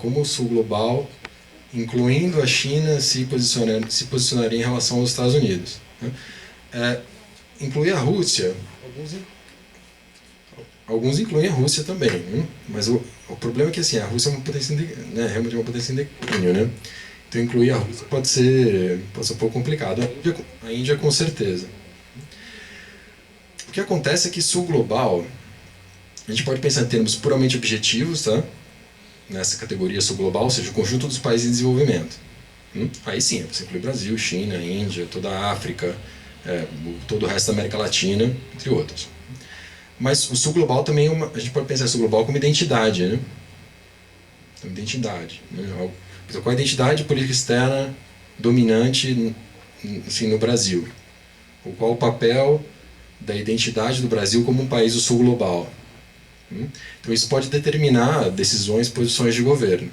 como o sul global, incluindo a China, se posicionaria em relação aos Estados Unidos, né? Incluir a Rússia, alguns incluem a Rússia também, né? Mas o problema é que assim, a Rússia é uma potência realmente uma potência em declínio, né? Então incluir a Rússia pode ser um pouco complicado. A Índia com certeza. O que acontece é que sul global, a gente pode pensar em termos puramente objetivos, tá? Nessa categoria sul global, ou seja, o conjunto dos países em desenvolvimento. Aí sim, você inclui Brasil, China, Índia, toda a África, todo o resto da América Latina, entre outros. Mas o sul global também a gente pode pensar no sul global como identidade, né? Então, identidade, né? Qual a identidade política externa dominante assim, no Brasil? Ou qual o papel da identidade do Brasil como um país do sul global? Então isso pode determinar decisões, posições de governo.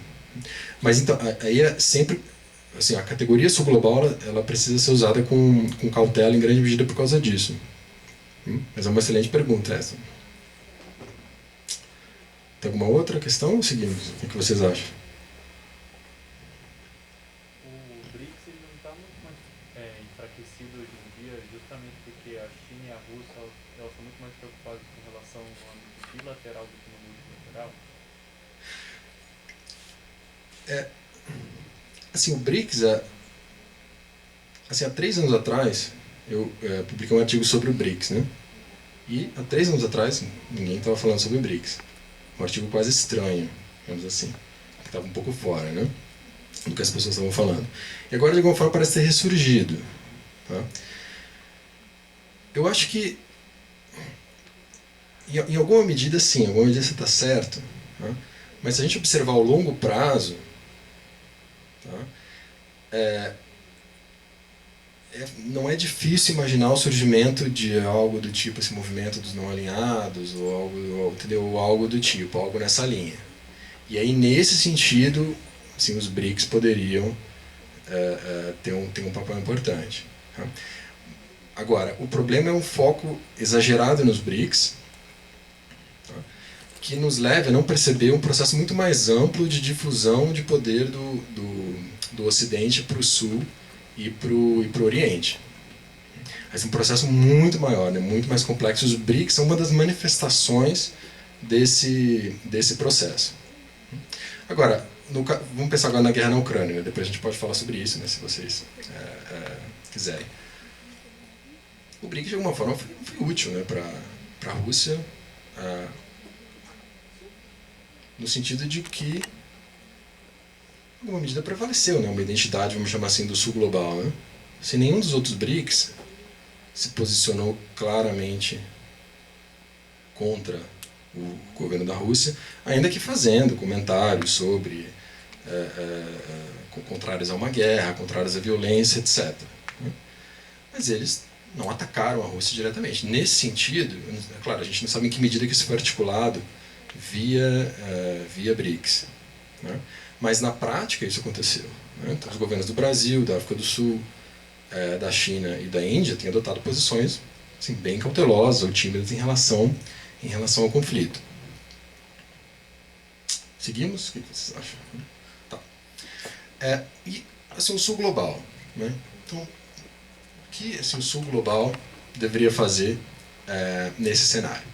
Mas então, aí é sempre... Assim, a categoria sul global ela precisa ser usada com cautela em grande medida por causa disso. Mas é uma excelente pergunta essa. Tem alguma outra questão ou seguimos? O que vocês acham? O BRICS ele não está muito mais enfraquecido hoje em dia, justamente porque a China e a Rússia elas são muito mais preocupadas com relação ao âmbito bilateral do que no multilateral. Assim, o BRICS, assim, há 3 anos atrás, eu publiquei um artigo sobre o BRICS, né? E há 3 anos atrás, ninguém estava falando sobre o BRICS. Um artigo quase estranho, digamos assim, que estava um pouco fora, né? Do que as pessoas estavam falando. E agora, de alguma forma, parece ter ressurgido. Tá? Eu acho que, em alguma medida, sim, em alguma medida você está certo. Tá? Mas se a gente observar o longo prazo, tá? Não é difícil imaginar o surgimento de algo do tipo esse movimento dos não alinhados, ou algo do tipo, algo nessa linha. E aí, nesse sentido, assim, os BRICS poderiam ter um papel importante. Tá? Agora, o problema é um foco exagerado nos BRICS, tá? Que nos leva a não perceber um processo muito mais amplo de difusão de poder do Ocidente para o Sul e para o Oriente. Esse é um processo muito maior, né? Muito mais complexo. Os BRICS são uma das manifestações desse processo. Agora, vamos pensar agora na guerra na Ucrânia, né? Depois a gente pode falar sobre isso, né? Se vocês quiserem. O BRICS, de alguma forma, foi útil, né? Para a Rússia, no sentido de que, em alguma medida, prevaleceu, né? Uma identidade, vamos chamar assim, do sul global. Né? Se nenhum dos outros BRICS se posicionou claramente contra o governo da Rússia, ainda que fazendo comentários sobre contrários a uma guerra, contrários à violência, etc. Mas eles não atacaram a Rússia diretamente. Nesse sentido, é claro, a gente não sabe em que medida que isso foi articulado via BRICS. né? Mas na prática isso aconteceu, né? Então os governos do Brasil, da África do Sul, da China e da Índia têm adotado posições assim, bem cautelosas ou tímidas em relação ao conflito. Seguimos? O que vocês acham? Tá. E assim, o Sul global, né? Então, o que assim, o Sul global deveria fazer nesse cenário?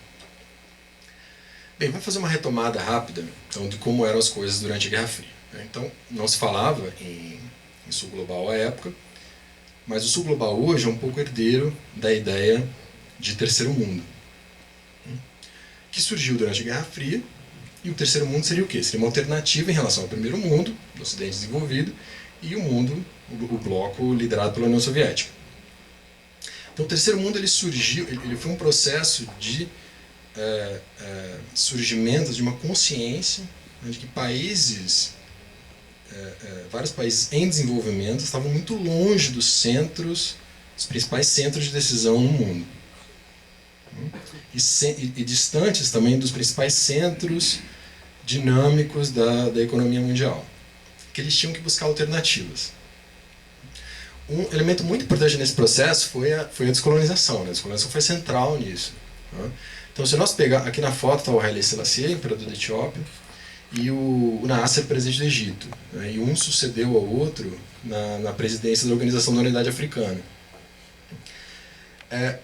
Bem, vamos fazer uma retomada rápida então, de como eram as coisas durante a Guerra Fria. Então, não se falava em Sul global à época, mas o Sul global hoje é um pouco herdeiro da ideia de terceiro mundo, que surgiu durante a Guerra Fria. E o terceiro mundo seria o quê? Seria uma alternativa em relação ao primeiro mundo, do Ocidente desenvolvido, e o mundo, o bloco liderado pela União Soviética. Então o terceiro mundo ele surgiu, ele foi um processo de surgimento de uma consciência, né, de que países, vários países em desenvolvimento estavam muito longe dos centros, dos principais centros de decisão no mundo. E distantes também dos principais centros dinâmicos da economia mundial, que eles tinham que buscar alternativas. Um elemento muito importante nesse processo foi a descolonização. A descolonização foi central nisso. Então, se nós pegar, aqui na foto está o Haile Selassie, imperador da Etiópia, e o Nasser, presidente do Egito. E um sucedeu ao outro na presidência da Organização da Unidade Africana. Se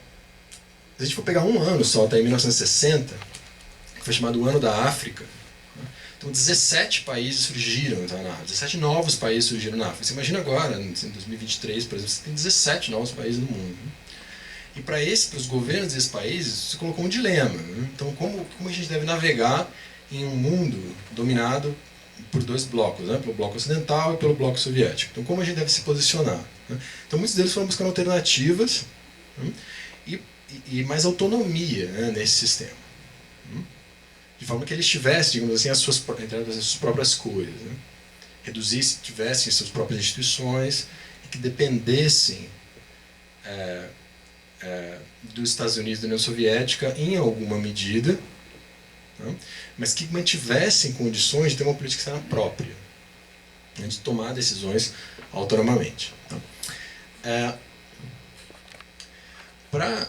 a gente for pegar um ano só, até em 1960, que foi chamado o Ano da África, então 17 países surgiram na África, 17 novos países surgiram na África. Você imagina agora, em 2023, por exemplo, você tem 17 novos países no mundo. E para os governos desses países, você colocou um dilema. Então, como a gente deve navegar em um mundo dominado por dois blocos, né? Pelo bloco ocidental e pelo bloco soviético? Então, como a gente deve se posicionar? Então, muitos deles foram buscando alternativas e mais autonomia, né, nesse sistema. De forma que eles tivessem, digamos assim, as suas próprias coisas. Né? Tivessem suas próprias instituições e que dependessem dos Estados Unidos e da União Soviética em alguma medida, né? Mas que mantivessem condições de ter uma política externa própria, né? De tomar decisões autonomamente. Então, para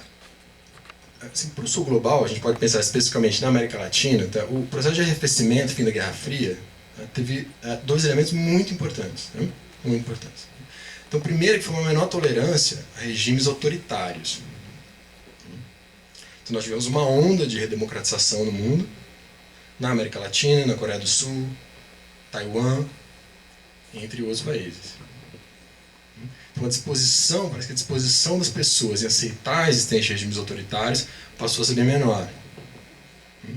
o Sul global, a gente pode pensar especificamente na América Latina, tá? O processo de arrefecimento, fim da Guerra Fria, teve dois elementos muito importantes. Né? Muito importantes. Então, primeiro, que foi uma menor tolerância a regimes autoritários. Então, nós tivemos uma onda de redemocratização no mundo, na América Latina, na Coreia do Sul, Taiwan, entre outros países. Então, parece que a disposição das pessoas em aceitar a existência de regimes autoritários passou a ser bem menor.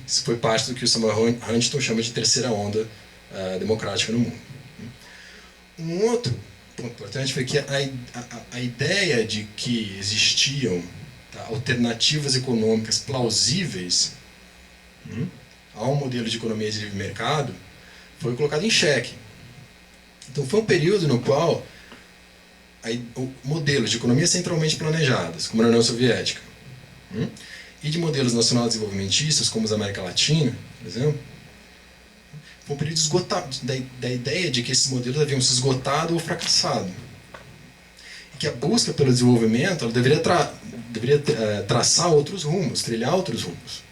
Isso foi parte do que o Samuel Huntington chama de terceira onda democrática no mundo. Um outro ponto importante foi que a ideia de que existiam alternativas econômicas plausíveis a um modelo de economia de livre mercado foi colocado em xeque. Então, foi um período no qual modelos de economia centralmente planejadas, como na União Soviética, e de modelos nacional desenvolvimentistas, como os da América Latina, por exemplo, foi um período da ideia de que esses modelos haviam se esgotado ou fracassado. E que a busca pelo desenvolvimento ela deveria traçar outros rumos, trilhar outros rumos.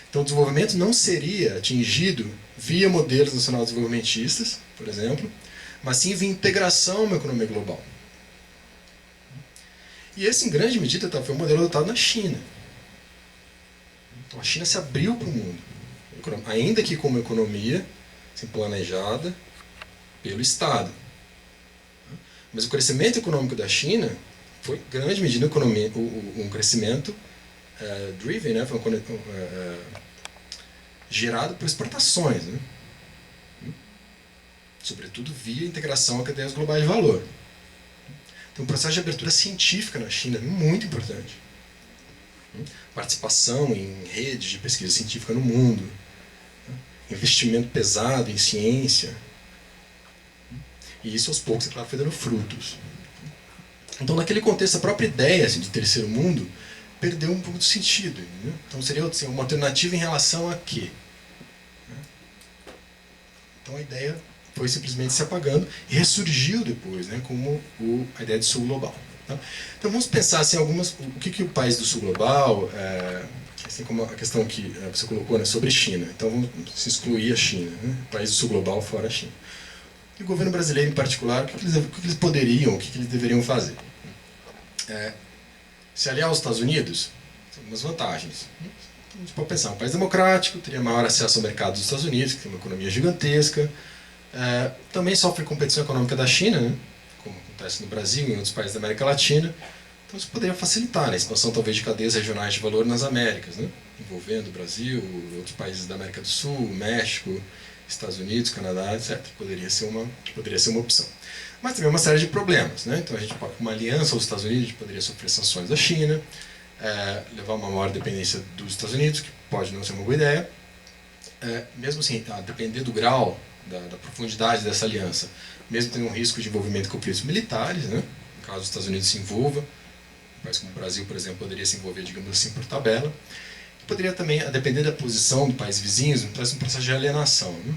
Então, o desenvolvimento não seria atingido via modelos nacional desenvolvimentistas, por exemplo, mas sim via integração uma economia global. E esse, em grande medida, foi um modelo adotado na China. Então, a China se abriu para o mundo, ainda que como economia assim, planejada pelo Estado. Mas o crescimento econômico da China foi, em grande medida, um crescimento driven, né? Foi gerado por exportações, né? Sobretudo via integração a cadeias globais de valor. Então, o processo de abertura científica na China é muito importante. Participação em redes de pesquisa científica no mundo, investimento pesado em ciência. E isso, aos poucos, é claro, foi dando frutos. Então, naquele contexto, a própria ideia assim, de terceiro mundo perdeu um pouco de sentido. Entendeu? Então, seria assim, uma alternativa em relação a quê? Então a ideia foi simplesmente se apagando e ressurgiu depois, né, como a ideia de sul global. Tá? Então vamos pensar assim, o que o país do sul global, assim como a questão que você colocou, né, sobre China. Então vamos se excluir a China, né, o país do sul global fora a China. E o governo brasileiro em particular, o que eles poderiam, o que eles deveriam fazer? Se aliar aos Estados Unidos, tem algumas vantagens. A gente pode pensar, um país democrático, teria maior acesso ao mercado dos Estados Unidos, que tem uma economia gigantesca, também sofre competição econômica da China, né, como acontece no Brasil e em outros países da América Latina. Então isso poderia facilitar a expansão talvez de cadeias regionais de valor nas Américas, né, envolvendo o Brasil, outros países da América do Sul, México, Estados Unidos, Canadá, etc. Poderia ser uma opção. Mas também uma série de problemas, né? Então a gente pode, uma aliança aos Estados Unidos, a gente poderia sofrer sanções da China, levar uma maior dependência dos Estados Unidos, que pode não ser uma boa ideia. Mesmo assim, a depender do grau, da profundidade dessa aliança, mesmo tendo um risco de envolvimento com conflitos militares, né? No caso os Estados Unidos se envolva, um país como o Brasil, por exemplo, poderia se envolver, digamos assim, por tabela. E poderia também, a depender da posição do país vizinhos, um processo de alienação, né,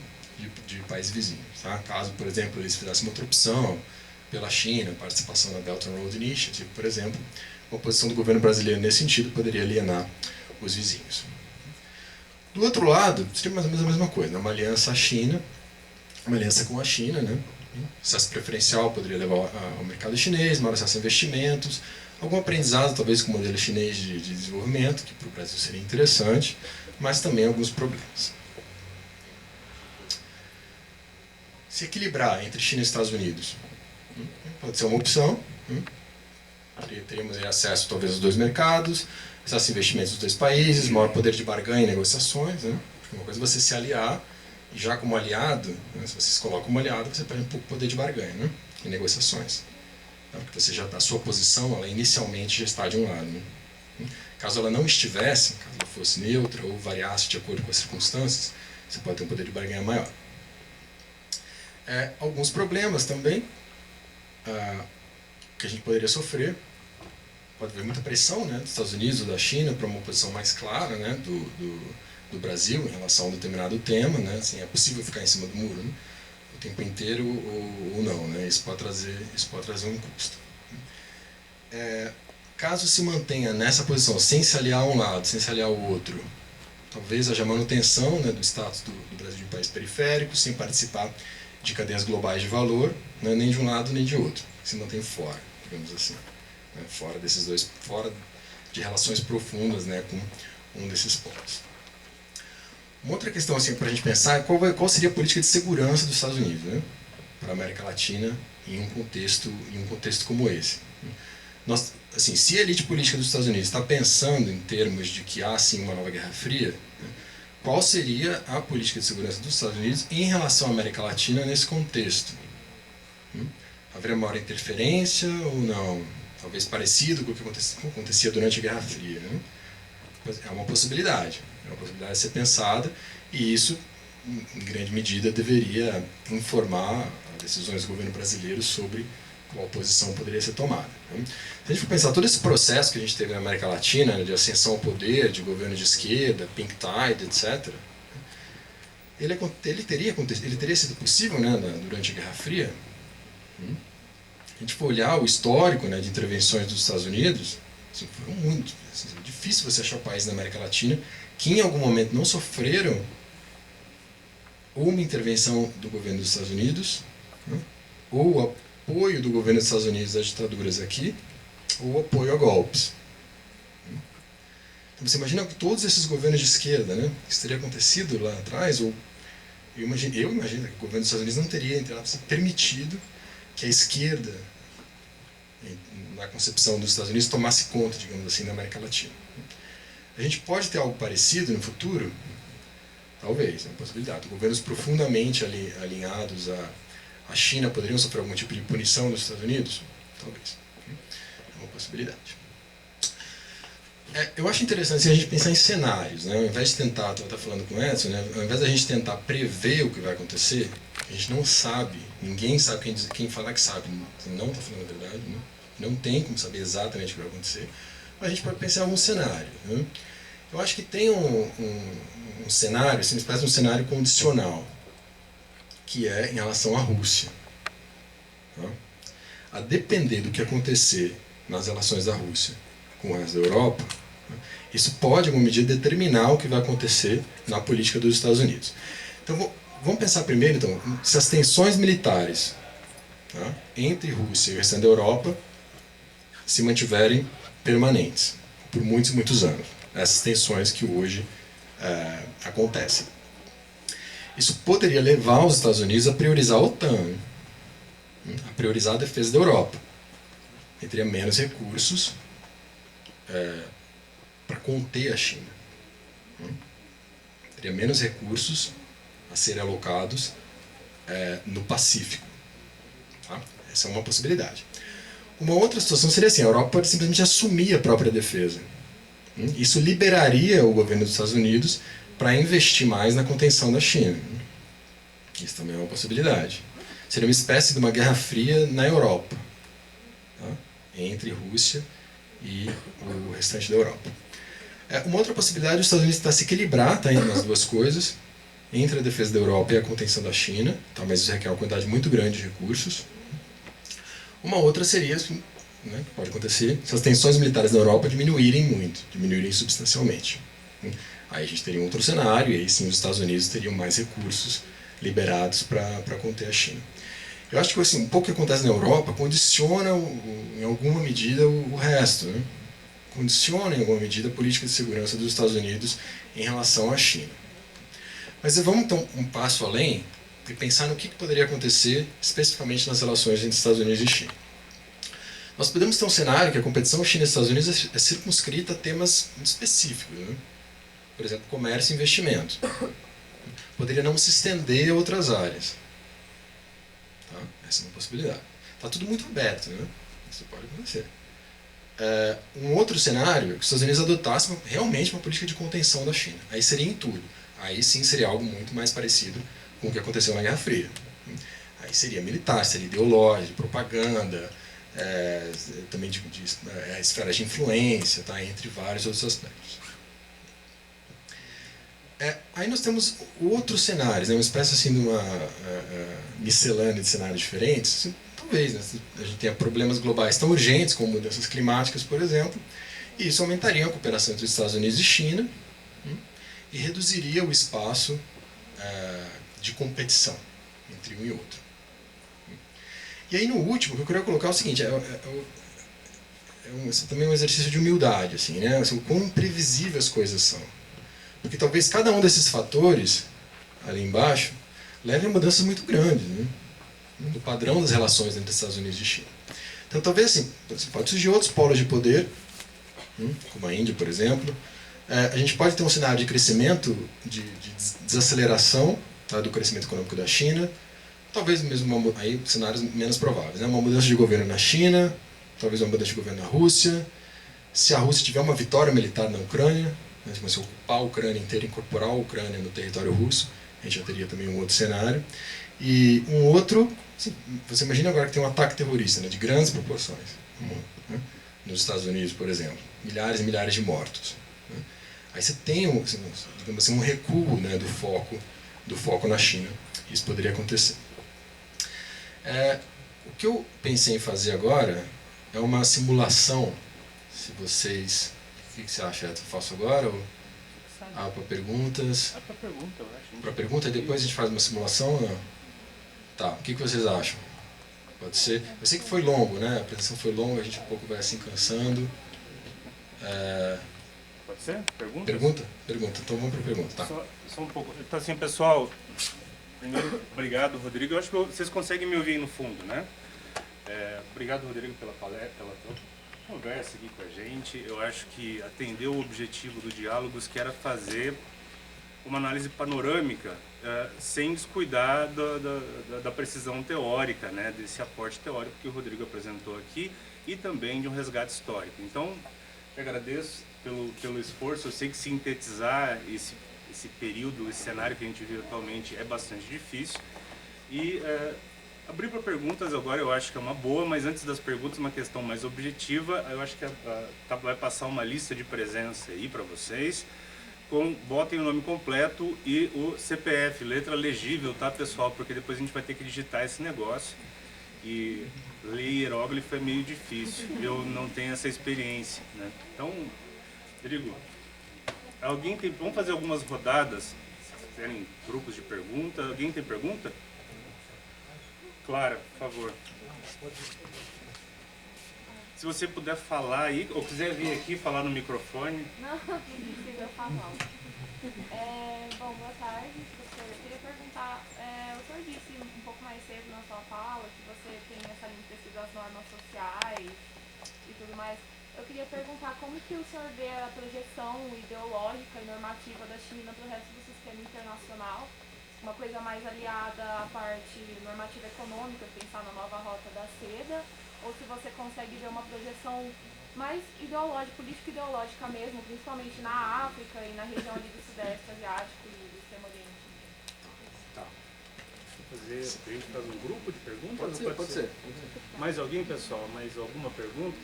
de países vizinhos. Tá? Caso, por exemplo, eles fizessem uma outra opção pela China, participação na Belt and Road Initiative, por exemplo, uma posição do governo brasileiro nesse sentido poderia alienar os vizinhos. Do outro lado, seria mais ou menos a mesma coisa, uma aliança à China, uma aliança com a China, né? Acesso preferencial poderia levar ao mercado chinês, maior acesso a investimentos, algum aprendizado talvez com o modelo chinês de desenvolvimento, que para o Brasil seria interessante, mas também alguns problemas. Se equilibrar entre China e Estados Unidos pode ser uma opção. Teríamos acesso talvez aos dois mercados, acesso a investimentos dos dois países, maior poder de barganha em negociações. Né? Porque uma coisa é você se aliar, e já como aliado, né, se você se coloca como aliado, você perde um pouco de poder de barganha, né, em negociações. Tá? Porque você já, a sua posição, ela inicialmente já está de um lado. Né? Caso ela não estivesse, caso ela fosse neutra ou variasse de acordo com as circunstâncias, você pode ter um poder de barganha maior. Alguns problemas também que a gente poderia sofrer. Pode haver muita pressão, né, dos Estados Unidos ou da China para uma posição mais clara, né, do Brasil em relação a um determinado tema. Né, assim, é possível ficar em cima do muro, né, o tempo inteiro ou não. Né, isso pode trazer um custo. Caso se mantenha nessa posição, sem se aliar a um lado, sem se aliar ao outro, talvez haja manutenção, né, do status do Brasil de um país periférico, sem participar de cadeias globais de valor, né, nem de um lado nem de outro, se mantém fora, digamos assim, né, fora desses dois, fora de relações profundas, né, com um desses pontos. Uma outra questão assim, para a gente pensar é qual seria a política de segurança dos Estados Unidos, né, para a América Latina em um contexto como esse. Nós, assim, se a elite política dos Estados Unidos está pensando em termos de que há sim uma nova Guerra Fria, né, qual seria a política de segurança dos Estados Unidos em relação à América Latina nesse contexto? Haveria maior interferência ou não? Talvez parecido com o que acontecia durante a Guerra Fria. Né? É uma possibilidade a ser pensada, e isso, em grande medida, deveria informar as decisões do governo brasileiro sobre qual posição poderia ser tomada. Né? Se a gente for pensar todo esse processo que a gente teve na América Latina, né, de ascensão ao poder, de governo de esquerda, pink tide, etc., ele teria sido possível, né, durante a Guerra Fria. A gente for olhar o histórico, né, de intervenções dos Estados Unidos, assim, foram muito. Assim, é difícil você achar países na América Latina que em algum momento não sofreram ou uma intervenção do governo dos Estados Unidos, né, ou o apoio do governo dos Estados Unidos às ditaduras aqui, ou apoio a golpes. Então você imagina que todos esses governos de esquerda, né, isso teria acontecido lá atrás, ou eu imagino que o governo dos Estados Unidos não teria, entre aspas, permitido que a esquerda, na concepção dos Estados Unidos, tomasse conta, digamos assim, da América Latina. A gente pode ter algo parecido no futuro? Talvez, é uma possibilidade. Governos profundamente alinhados à China poderiam sofrer algum tipo de punição nos Estados Unidos? Talvez. É uma possibilidade. Eu acho interessante a gente pensar em cenários, né? Ao invés de tentar, eu estava falando com o Edson, né? Ao invés da gente tentar prever o que vai acontecer, a gente não sabe, ninguém sabe, quem falar que sabe não está falando a verdade, né? Não tem como saber exatamente o que vai acontecer, mas a gente pode pensar em algum cenário. Né? Eu acho que tem um cenário, assim, uma espécie de um cenário condicional, que é em relação à Rússia. Tá? A depender do que acontecer nas relações da Rússia com o resto da Europa, isso pode, em alguma medida, determinar o que vai acontecer na política dos Estados Unidos. Então, vamos pensar primeiro, então, se as tensões militares, tá, entre Rússia e o restante da Europa se mantiverem permanentes por muitos e muitos anos. Essas tensões que hoje acontecem. Isso poderia levar os Estados Unidos a priorizar a OTAN, a priorizar a defesa da Europa. E teria menos recursos para conter a China. Teria menos recursos a serem alocados no Pacífico. Tá? Essa é uma possibilidade. Uma outra situação seria assim, a Europa pode simplesmente assumir a própria defesa. Isso liberaria o governo dos Estados Unidos para investir mais na contenção da China. Isso também é uma possibilidade. Seria uma espécie de uma guerra fria na Europa, tá? Entre Rússia e o restante da Europa. Uma outra possibilidade é os Estados Unidos tentar se equilibrar, tá, nas duas coisas, entre a defesa da Europa e a contenção da China, tá, mas isso requer uma quantidade muito grande de recursos. Uma outra seria, né, pode acontecer, se as tensões militares na Europa diminuírem muito, diminuírem substancialmente. Aí a gente teria um outro cenário, e aí sim os Estados Unidos teriam mais recursos liberados para conter a China. Eu acho que assim, um pouco o que acontece na Europa condiciona, em alguma medida, o resto. Né? Condiciona, em alguma medida, a política de segurança dos Estados Unidos em relação à China. Mas vamos, então, um passo além e pensar no que poderia acontecer especificamente nas relações entre Estados Unidos e China. Nós podemos ter um cenário que a competição China e Estados Unidos é circunscrita a temas muito específicos. Né? Por exemplo, comércio e investimento. Poderia não se estender a outras áreas. Tá? Essa é uma possibilidade. Está tudo muito aberto, né? Isso pode acontecer. Um outro cenário é que os Estados Unidos adotassem realmente uma política de contenção da China. Aí seria em tudo. Aí sim seria algo muito mais parecido com o que aconteceu na Guerra Fria. Aí seria militar, seria ideológico, de propaganda, também de esferas de influência, tá? Entre vários outros aspectos. Aí nós temos outros cenários, né? Uma espécie assim, de uma miscelânea de cenários diferentes. Talvez, né? A gente tenha problemas globais tão urgentes como mudanças climáticas, por exemplo, e isso aumentaria a cooperação entre os Estados Unidos e China e reduziria o espaço de competição entre um e outro. E aí no último, o que eu queria colocar é o seguinte, também um exercício de humildade, assim, né? Assim, o quão imprevisíveis as coisas são. Porque talvez cada um desses fatores, ali embaixo, leve a mudanças muito grandes, né? No padrão das relações entre Estados Unidos e China. Então talvez assim, pode surgir outros polos de poder, como a Índia, por exemplo. A gente pode ter um cenário de crescimento, de desaceleração, tá, do crescimento econômico da China, talvez mesmo aí cenários menos prováveis, né? Uma mudança de governo na China, talvez uma mudança de governo na Rússia. Se a Rússia tiver uma vitória militar na Ucrânia, né, se ocupar a Ucrânia inteira, incorporar a Ucrânia no território russo, a gente já teria também um outro cenário. E um outro, assim, você imagina agora que tem um ataque terrorista, né, de grandes proporções no mundo, né, nos Estados Unidos, por exemplo, milhares e milhares de mortos. Né. Aí você tem, digamos assim, um recuo, né, do foco na China. Isso poderia acontecer. O que eu pensei em fazer agora é uma simulação. Se vocês... O que você acha? Eu faço agora? Ou... para perguntas? Para pergunta, eu acho. Para pergunta e depois a gente faz uma simulação ou não? Tá, o que vocês acham? Pode ser? Eu sei que foi longo, né? A apresentação foi longa, a gente um pouco vai assim cansando. Pode ser? Pergunta? Pergunta. Então vamos para a pergunta. Tá. Só um pouco. Então assim, pessoal, primeiro, obrigado, Rodrigo. Eu acho que vocês conseguem me ouvir aí no fundo, né? Obrigado, Rodrigo, pela palestra, pela conversa aqui com a gente. Eu acho que atendeu o objetivo do Diálogos, que era fazer uma análise panorâmica sem descuidar da precisão teórica, né, desse aporte teórico que o Rodrigo apresentou aqui e também de um resgate histórico. Então, eu agradeço pelo esforço. Eu sei que sintetizar esse período, esse cenário que a gente vive atualmente é bastante difícil. E abrir para perguntas agora eu acho que é uma boa, mas antes das perguntas, uma questão mais objetiva. Eu acho que vai passar uma lista de presença aí para vocês, botem o nome completo e o CPF, letra legível, tá, pessoal? Porque depois a gente vai ter que digitar esse negócio. E ler hieróglifo é meio difícil, eu não tenho essa experiência, né? Então, Rodrigo, vamos fazer algumas rodadas, se fizerem grupos de pergunta. Alguém tem pergunta? Clara, por favor. Se você puder falar aí, ou quiser vir aqui falar no microfone. Não precisa falar. Bom, boa tarde, professor. Eu queria perguntar, o senhor disse um pouco mais cedo na sua fala que você tem essa linha de pesquisa das normas sociais e tudo mais. Eu queria perguntar como que o senhor vê a projeção ideológica e normativa da China para o resto do sistema internacional, uma coisa mais aliada à parte normativa econômica, pensar na nova rota da seda, ou se você consegue ver uma projeção mais ideológica, político-ideológica mesmo, principalmente na África e na região ali do Sudeste Asiático e do Extremo Oriente. Tá. A gente faz um grupo de perguntas? Pode ser. Mais alguém, pessoal? Mais alguma pergunta?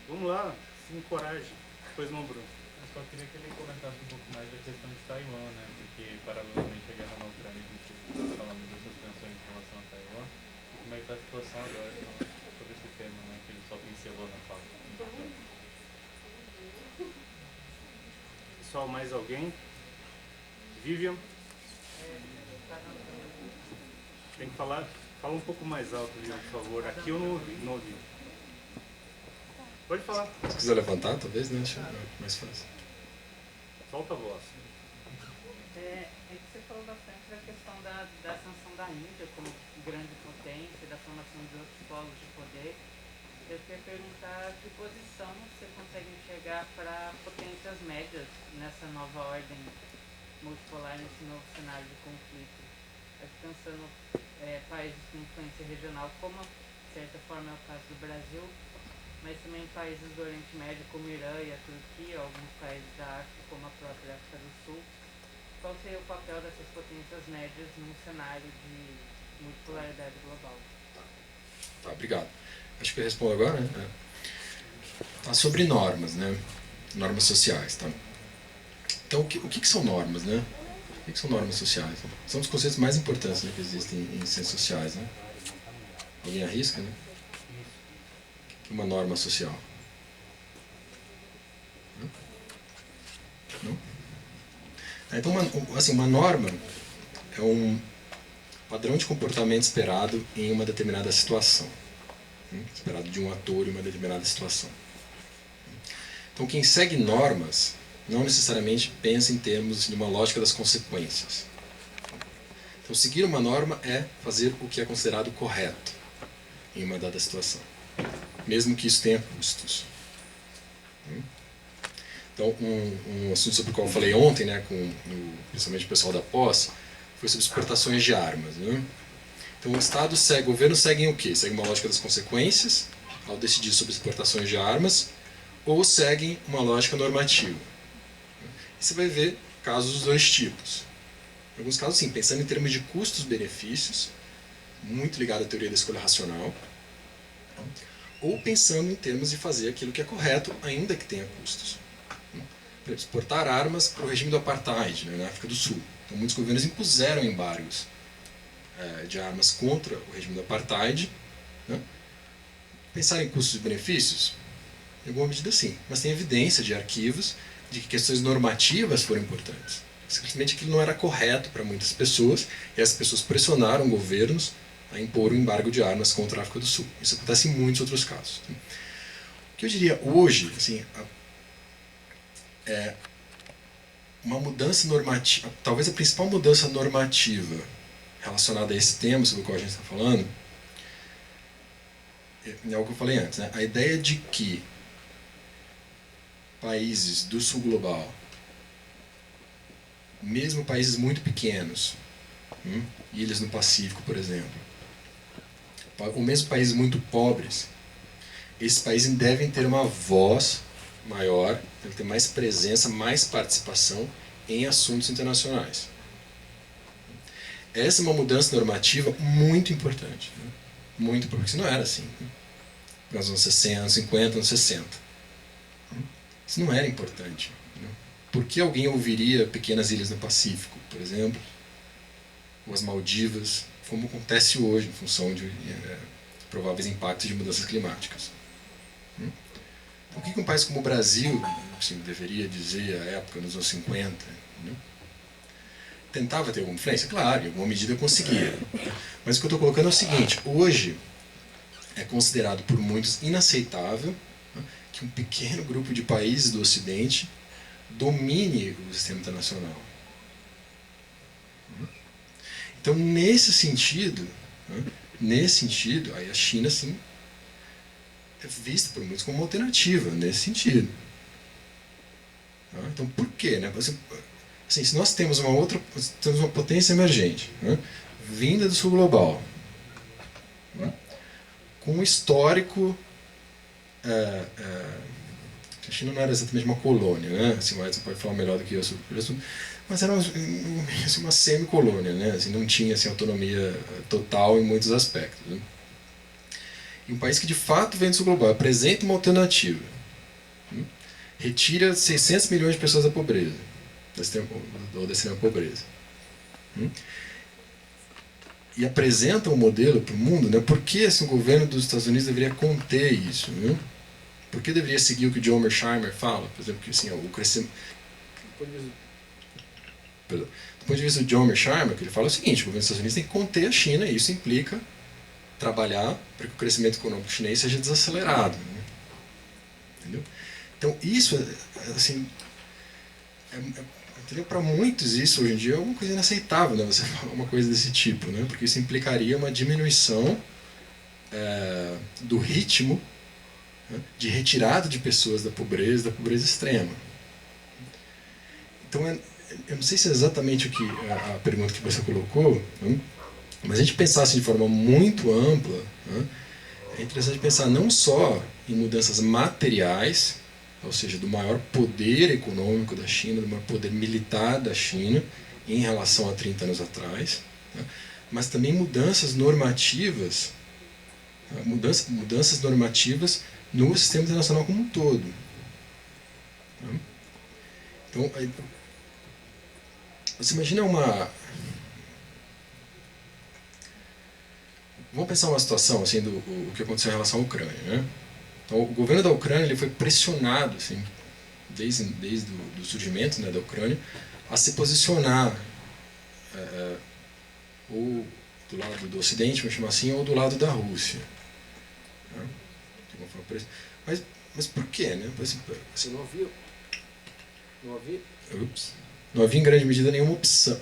Vamos lá, se encoraje. Pois não, Bruno. Eu só queria que ele comentasse um pouco mais da questão de Taiwan, né? Porque, paralelamente à guerra na Ucrânia, a gente está falando dessas tensões em relação a Taiwan. E como é que está a situação agora sobre esse tema, né? Que ele só pincelou na fala. Pessoal, mais alguém? Vivian? Tem que falar. Fala um pouco mais alto, Vivian, por favor. Aqui eu não ouvi. Pode falar. Se quiser levantar, talvez, né? Acho mais fácil. Solta a voz. É que você falou bastante da questão da ascensão da Índia como grande potência, da formação de outros polos de poder. Eu queria perguntar que posição você consegue enxergar para potências médias nessa nova ordem multipolar, nesse novo cenário de conflito. Acho que pensando países com influência regional, como de certa forma é o caso do Brasil, mas também países do Oriente Médio, como Irã e a Turquia, alguns países da África, como a própria África do Sul. Qual seria o papel dessas potências médias num cenário de multipolaridade global? Tá, obrigado. Acho que eu respondo agora, né? Tá, sobre normas, né? Normas sociais, tá? Então, o que são normas, né? O que são normas sociais? São os conceitos mais importantes, né, que existem em ciências sociais, né? Alguém arrisca, né? Uma norma social. Não? Então, uma norma é um padrão de comportamento esperado em uma determinada situação. Esperado de um ator em uma determinada situação. Então, quem segue normas não necessariamente pensa em termos de uma lógica das consequências. Então, seguir uma norma é fazer o que é considerado correto em uma dada situação, mesmo que isso tenha custos. Então, um assunto sobre o qual eu falei ontem, né, principalmente o pessoal da pós, foi sobre exportações de armas. Né? Então, o governo seguem o quê? Seguem uma lógica das consequências, ao decidir sobre exportações de armas, ou seguem uma lógica normativa. E você vai ver casos dos dois tipos. Em alguns casos, sim, pensando em termos de custos-benefícios, muito ligado à teoria da escolha racional, ou pensando em termos de fazer aquilo que é correto, ainda que tenha custos. Por exemplo, exportar armas para o regime do apartheid, né, na África do Sul. Então, muitos governos impuseram embargos de armas contra o regime do apartheid. Né? Pensar em custos e benefícios? Em alguma medida, sim. Mas tem evidência de arquivos de que questões normativas foram importantes. Simplesmente aquilo não era correto para muitas pessoas, e as pessoas pressionaram governos a impor o embargo de armas contra a África do Sul. Isso acontece em muitos outros casos. O que eu diria hoje, assim, é uma mudança normativa, talvez a principal mudança normativa relacionada a esse tema sobre o qual a gente está falando, é algo que eu falei antes, né? A ideia de que países do sul global, mesmo países muito pequenos, ilhas no Pacífico, por exemplo, ou mesmo países muito pobres, esses países devem ter uma voz maior, devem ter mais presença, mais participação em assuntos internacionais. Essa é uma mudança normativa muito importante. Né? Muito, porque isso não era assim. Né? Nos anos 60, anos 50, anos 60. Isso não era importante. Né? Por que alguém ouviria pequenas ilhas no Pacífico, por exemplo, ou as Maldivas, como acontece hoje em função de prováveis impactos de mudanças climáticas? O que um país como o Brasil, assim, deveria dizer à época, nos anos 50, né? Tentava ter alguma influência? Claro, em alguma medida conseguia. Mas o que eu estou colocando é o seguinte: hoje é considerado por muitos inaceitável, né, que um pequeno grupo de países do Ocidente domine o sistema internacional. Então, nesse sentido, aí a China, sim, é vista por muitos como uma alternativa, nesse sentido. Então, por quê? Né? Assim, se nós temos uma potência emergente, né, vinda do sul global, né, com um histórico... a China não era exatamente uma colônia, né? Assim, você pode falar melhor do que eu sobre isso, mas era uma semi-colônia, né? Assim, não tinha assim, autonomia total em muitos aspectos. Né? E um país que de fato vem do sul global apresenta uma alternativa, né? Retira 600 milhões de pessoas da pobreza, da extrema pobreza, né? E apresenta um modelo para o mundo, né? Por que assim, o governo dos Estados Unidos deveria conter isso? Né? Por que deveria seguir o que o John Mearsheimer fala? Por exemplo, que assim, o crescimento... Do ponto de vista do John Mearsheimer, que ele fala o seguinte: o governo dos Estados Unidos tem que conter a China, e isso implica trabalhar para que o crescimento econômico chinês seja desacelerado. Né? Entendeu? Então, isso, assim, para muitos isso hoje em dia é uma coisa inaceitável, né? Você falar uma coisa desse tipo, né? Porque isso implicaria uma diminuição do ritmo, né, de retirada de pessoas da pobreza extrema. Então, eu não sei se é exatamente o que a pergunta que você colocou, né? Mas a gente pensasse de forma muito ampla, né? É interessante pensar não só em mudanças materiais, ou seja, do maior poder econômico da China, do maior poder militar da China em relação a 30 anos atrás, né? Mas também mudanças normativas, né? Mudanças normativas no sistema internacional como um todo. Né? Então, aí, você imagina Vamos pensar uma situação assim, o que aconteceu em relação à Ucrânia. Né? Então, o governo da Ucrânia ele foi pressionado, assim, desde o surgimento, né, da Ucrânia, a se posicionar ou do lado do Ocidente, vamos chamar assim, ou do lado da Rússia. Né? Mas por quê? Né? Assim, não havia em grande medida nenhuma opção,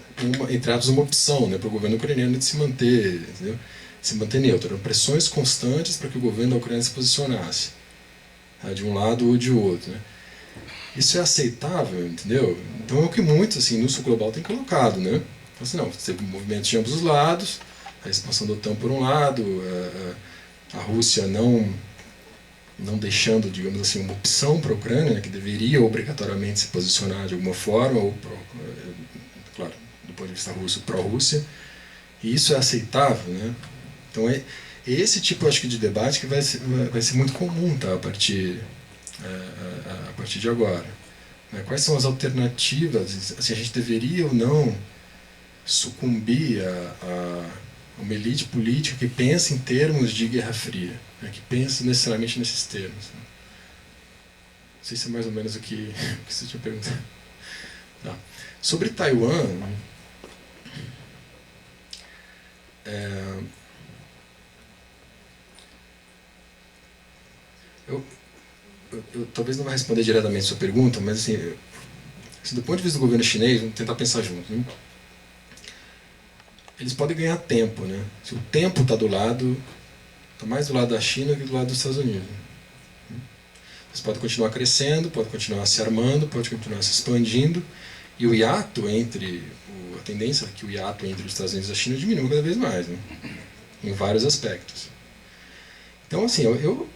entre aspas, uma opção, né, para o governo ucraniano de se manter, entendeu? Se manter neutro. Eram pressões constantes para que o governo da Ucrânia se posicionasse, tá, de um lado ou de outro. Né? Isso é aceitável, entendeu? Então é o que muitos assim, no sul global têm colocado. Né? Então, assim, não, teve movimentos de ambos os lados, a expansão da OTAN por um lado, a Rússia não deixando, digamos assim, uma opção para a Ucrânia, né, que deveria obrigatoriamente se posicionar de alguma forma, ou claro, do ponto de vista russo, pró-Rússia, e isso é aceitável, né? Então é esse tipo, acho que, de debate que vai ser muito comum, tá, a partir de agora. Né? Quais são as alternativas? Assim, a gente deveria ou não sucumbir a uma elite política que pensa em termos de Guerra Fria, né, que pensa necessariamente nesses termos. Né? Não sei se é mais ou menos o que você tinha perguntado. Tá. Sobre Taiwan, eu talvez não vá responder diretamente a sua pergunta, mas assim, do ponto de vista do governo chinês, vamos tentar pensar junto. Né? Eles podem ganhar tempo, né? Se o tempo está mais do lado da China que do lado dos Estados Unidos. Eles podem continuar crescendo, podem continuar se armando, podem continuar se expandindo, e o hiato a tendência é que o hiato entre os Estados Unidos e a China diminua cada vez mais, né? Em vários aspectos. Então, assim, eu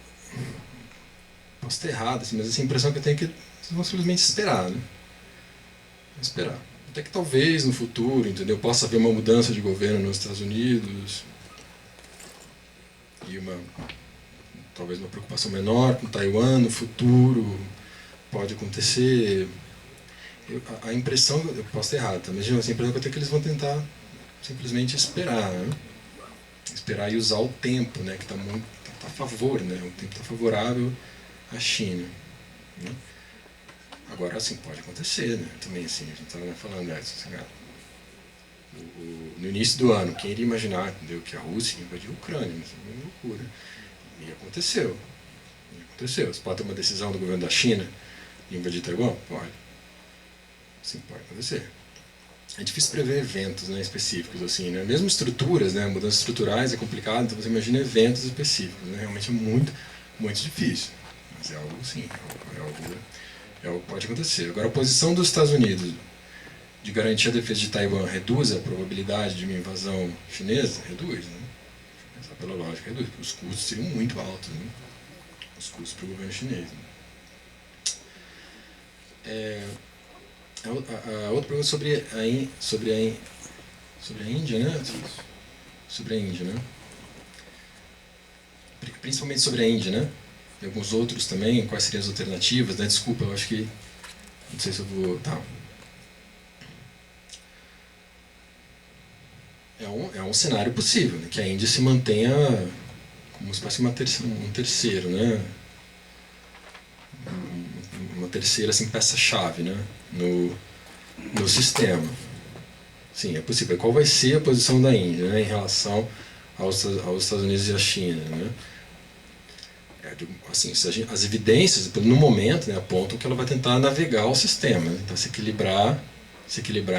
posso estar errado, assim, mas essa impressão que eu tenho é que eles vão simplesmente esperar, né? Esperar. Até que talvez no futuro, entendeu, possa haver uma mudança de governo nos Estados Unidos e talvez uma preocupação menor com Taiwan no futuro pode acontecer. a impressão, eu posso estar errado, tá? Mas a impressão que eu tenho é que eles vão tentar simplesmente esperar, né? Esperar e usar o tempo, né? Que está a favor, né? O tempo está favorável à China, né? Agora, assim, pode acontecer, né? Também, assim, a gente estava falando, né? No início do ano, quem iria imaginar, entendeu, que a Rússia invadiu a Ucrânia? Isso é uma loucura. E aconteceu. Você pode ter uma decisão do governo da China de invadir Taiwan? Pode. Sim, pode acontecer. É difícil prever eventos, né, específicos, assim, né? Mesmo estruturas, né, mudanças estruturais é complicado, então você imagina eventos específicos, né? Realmente é muito, muito difícil. Mas é algo, sim, é algo que pode acontecer. Agora, a posição dos Estados Unidos de garantir a defesa de Taiwan reduz a probabilidade de uma invasão chinesa? Reduz, né? Pensar pela lógica, reduz. Os custos seriam muito altos, né? Os custos para o governo chinês. Né? A outra pergunta sobre a Índia, né? Sobre a Índia, né? Principalmente sobre a Índia, né? E alguns outros também, quais seriam as alternativas, né? Desculpa, eu acho que... Não sei se eu vou... Tá. É um cenário possível, né? Que a Índia se mantenha como se fosse um terceiro, né? Uma terceira assim, peça-chave, né? No sistema. Sim, é possível. Qual vai ser a posição da Índia, né, em relação aos Estados Unidos e à China, né? Assim, as evidências, no momento, né, apontam que ela vai tentar navegar o sistema, né? Então se equilibrar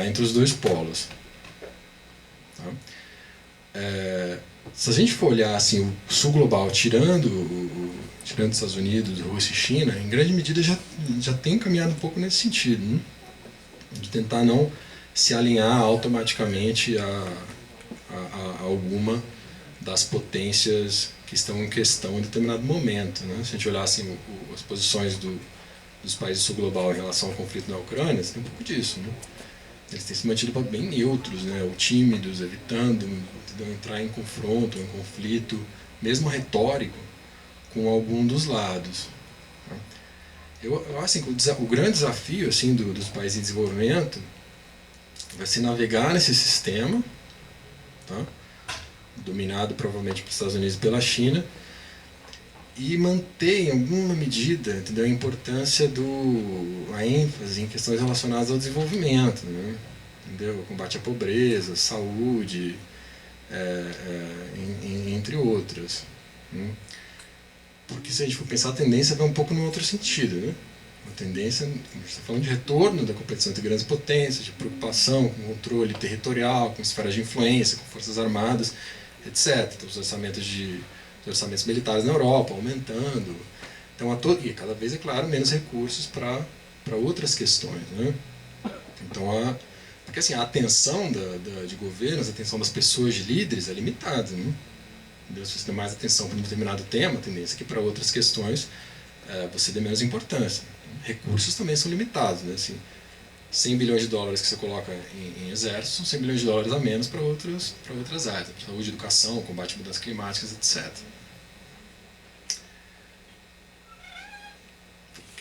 entre os dois polos. Tá? Se a gente for olhar assim, o sul global, tirando os Estados Unidos, Rússia e China, em grande medida já tem caminhado um pouco nesse sentido, né? De tentar não se alinhar automaticamente a alguma das potências que estão em questão em determinado momento, né? Se a gente olhar assim, as posições dos países sul global em relação ao conflito na Ucrânia, tem um pouco disso, né? Eles têm se mantido bem neutros, né? Ou tímidos, evitando entrar em confronto, em conflito, mesmo retórico, com algum dos lados. Eu assim, o grande desafio assim, dos países em desenvolvimento vai ser navegar nesse sistema, tá? Dominado provavelmente pelos Estados Unidos e pela China, e manter em alguma medida, entendeu, a importância a ênfase em questões relacionadas ao desenvolvimento, né? Entendeu? Combate à pobreza, saúde, entre outras. Né? Porque se a gente for pensar, a tendência vai um pouco no outro sentido, né? A tendência, a gente está falando de retorno da competição entre grandes potências, de preocupação com controle territorial, com esferas de influência, com forças armadas, etc. Então, os orçamentos militares na Europa aumentando. Então, e cada vez, é claro, menos recursos para outras questões, né? Então, porque assim, a atenção de governos, a atenção das pessoas, de líderes, é limitada, né? Se você der mais atenção para um determinado tema, a tendência é que para outras questões você dê menos importância. Recursos também são limitados, né? Assim, 100 bilhões de dólares que você coloca em exército são 100 bilhões de dólares a menos para outras áreas, saúde, educação, combate a mudanças climáticas, etc.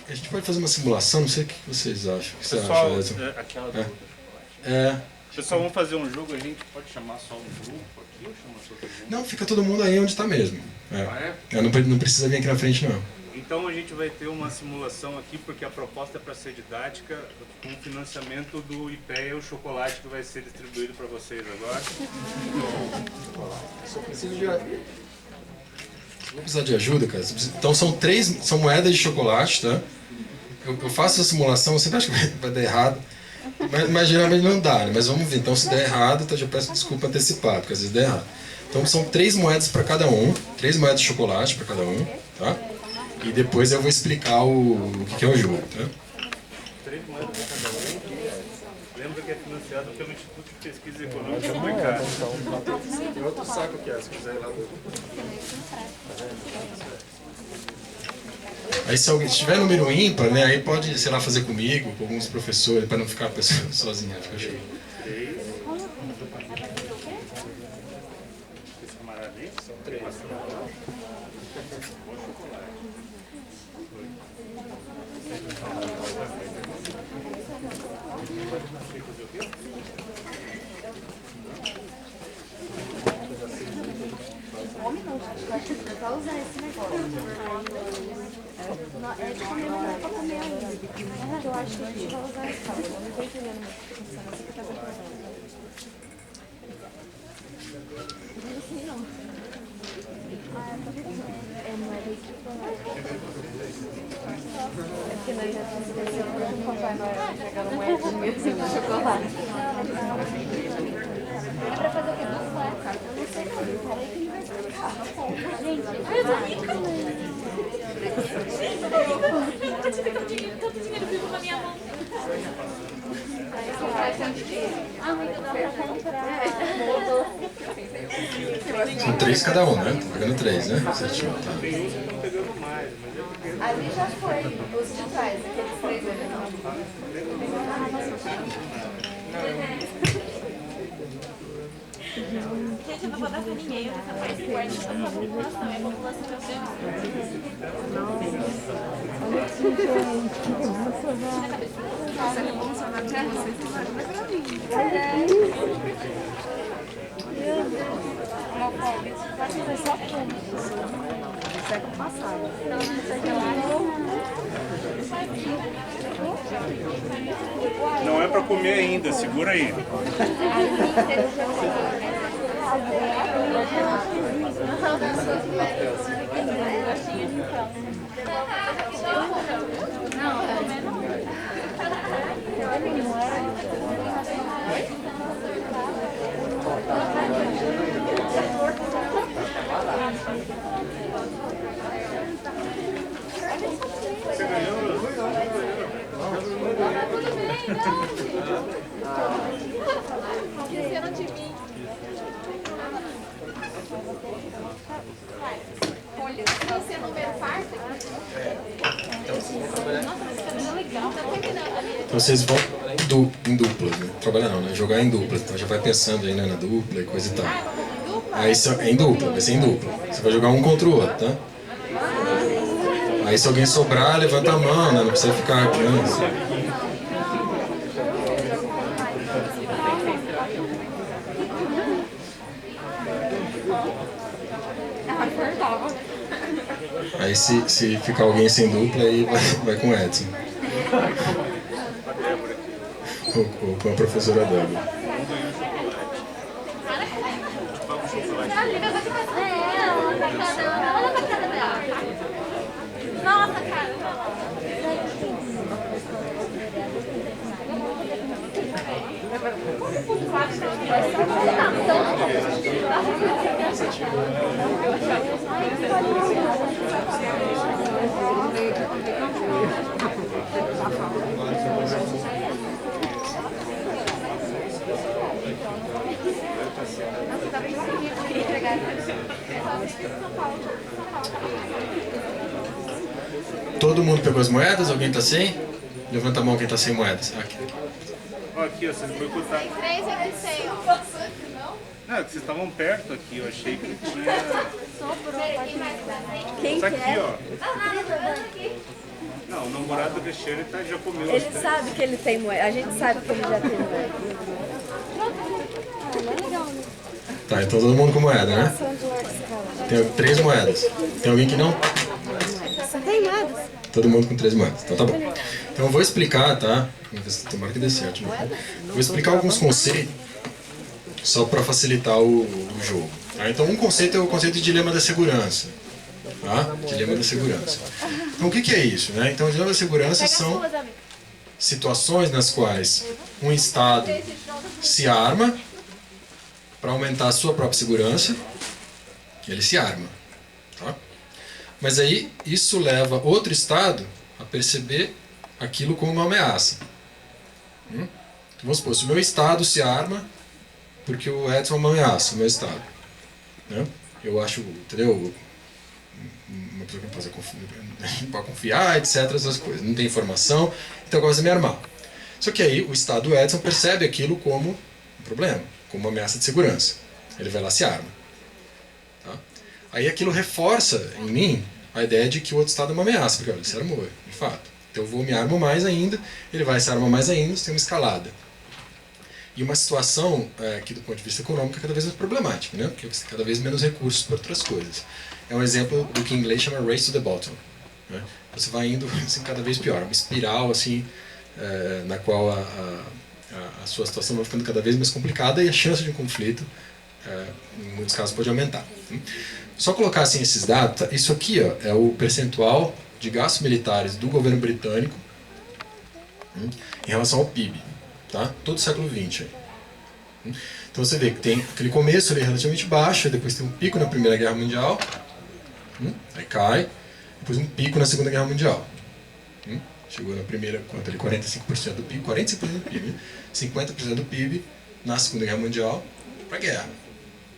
A gente pode fazer uma simulação, não sei o que vocês acham. O que você Pessoal, acha, aquela do chocolate. Pessoal, vamos fazer um jogo, a gente pode chamar só um grupo aqui ou chamar todo mundo? Não, fica todo mundo aí onde está mesmo. Não precisa vir aqui na frente, não. Então a gente vai ter uma simulação aqui, porque a proposta é para ser didática, com o financiamento do IPEA, o chocolate que vai ser distribuído para vocês agora. Só preciso de... Vou precisar de ajuda, cara. Então são moedas de chocolate, tá? Eu faço a simulação, você acha que vai dar errado? Mas geralmente não dá, né? Mas vamos ver. Então se der errado, tá, já peço desculpa antecipado, porque às vezes der errado. Então são 3 moedas para cada um, 3 moedas de chocolate para cada um, tá? E depois eu vou explicar o que é o jogo, tá? 3 moedas para cada um. Lembra que é financiado pelo Instituto de Pesquisa Econômica Aplicada. Tem outro saco aqui, se quiser ir lá. Aí se tiver número ímpar, né, aí pode, sei lá, fazer comigo, com alguns professores, para não ficar a pessoa sozinha, fica cheio. Esse camarada aí? São 3. Bom chocolate. Come não, gente. Eu acho que você vai usar esse negócio. É de comer, mas não é pra comer ainda. Mas eu acho que a gente vai usar esse caldo. Eu não tô entendendo muito o que funciona. Você que tá preparando. Não sei não. Não é desse tipo, não. É porque nós já fizemos o Papai Noel pegando moedinhas no chocolate. É pra fazer o quê? Dupla? Eu não sei não. Peraí que ele vai explicar. Gente, eu tô brincando. Todo dinheiro vivo na minha mão. São 3 cada um, né? Tô pegando 3, né? Certinho, tá. Tem uns que estão pegando mais, mas eu peguei. Ali já foi, os de trás, aqueles 3 ali não. Gente, eu não vou dar pra ninguém. Essa parte forte da população. É a população que eu sei. Não é pra comer ainda, segura aí. Você ganhou? Esqueceram de mim. Olha, se você não ver parte aqui. Nossa, mas isso é legal. Tá terminando ali. Então vocês vão em dupla, né? Trabalhar não, né? Jogar em dupla. Então já vai pensando aí, né, na dupla e coisa e tal. Aí é em dupla, vai ser em dupla. Você vai jogar um contra o outro, tá? Aí se alguém sobrar, levanta a mão, né? Não precisa ficar aqui, né? Aí se ficar alguém sem dupla, aí vai com o Edson. Ou com a professora Débora. Nossa, cara. Todo mundo pegou as moedas? Alguém tá sem? Levanta a mão quem tá sem moedas. Aqui. Ó, aqui, ó, vocês boicotaram. 3 eu não sei, ó. Não, é que vocês estavam perto aqui, eu achei que tinha. Quem Tá quer? aqui, ó. Não, o namorado do Cristiano já comeu. Ele sabe que ele tem moeda. A gente sabe que ele já tem moeda. Não é legal, né? Tá, então todo mundo com moeda, né? Tem 3 moedas. Tem alguém que não? Só tem moedas. Todo mundo com 3 moedas. Então tá bom. Então eu vou explicar, tá? Tomara que dê certo. Né? Vou explicar alguns conceitos só para facilitar o jogo. Tá? Então um conceito é o conceito de dilema da segurança. Tá? Dilema da segurança. Então o que é isso? Né? Então o dilema da segurança são situações nas quais um Estado se arma para aumentar a sua própria segurança. Ele se arma. Tá? Mas aí isso leva outro Estado a perceber aquilo como uma ameaça. Então, vamos supor, se o meu Estado se arma porque o Edson é uma ameaça, o meu Estado. Né? Eu acho, entendeu? Uma pessoa que não pode confiar, etc. Essas coisas. Não tem informação, então eu gosto de me armar. Só que aí o Estado Edson percebe aquilo como um problema, como uma ameaça de segurança. Ele vai lá e se arma. Aí aquilo reforça em mim a ideia de que o outro estado é uma ameaça, porque olha, ele se armou, de fato. Então eu vou me armo mais ainda, ele vai se armar mais ainda, você tem uma escalada. E uma situação que do ponto de vista econômico é cada vez mais problemática, né? Porque você tem cada vez menos recursos para outras coisas. É um exemplo do que em inglês chama race to the bottom. Né? Você vai indo assim, cada vez pior, uma espiral assim, na qual a sua situação vai ficando cada vez mais complicada e a chance de um conflito, em muitos casos, pode aumentar. Só colocar assim, esses dados, isso aqui ó, é o percentual de gastos militares do governo britânico em relação ao PIB, tá? Todo o século XX. Então você vê que tem aquele começo ali relativamente baixo, depois tem um pico na Primeira Guerra Mundial, aí cai, depois um pico na Segunda Guerra Mundial. Chegou na primeira, quanto ali, 45% do PIB, 45% do PIB, 50% do PIB na Segunda Guerra Mundial para a guerra,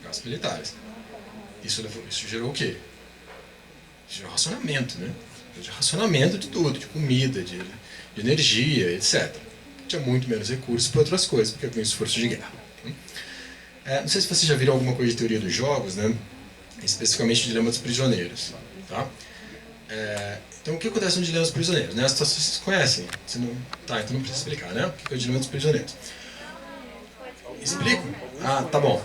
gastos militares. Isso gerou o quê? Gerou racionamento, né? Gerou racionamento de tudo, de comida, de energia, etc. Tinha muito menos recursos para outras coisas, porque havia um esforço de guerra. Não sei se vocês já viram alguma coisa de teoria dos jogos, né? Especificamente o dilema dos prisioneiros. Tá? Então, o que acontece no dilema dos prisioneiros? Né? As situações vocês conhecem. Você não... Tá, então não precisa explicar, né? O que é o dilema dos prisioneiros? Explico? Ah, tá bom.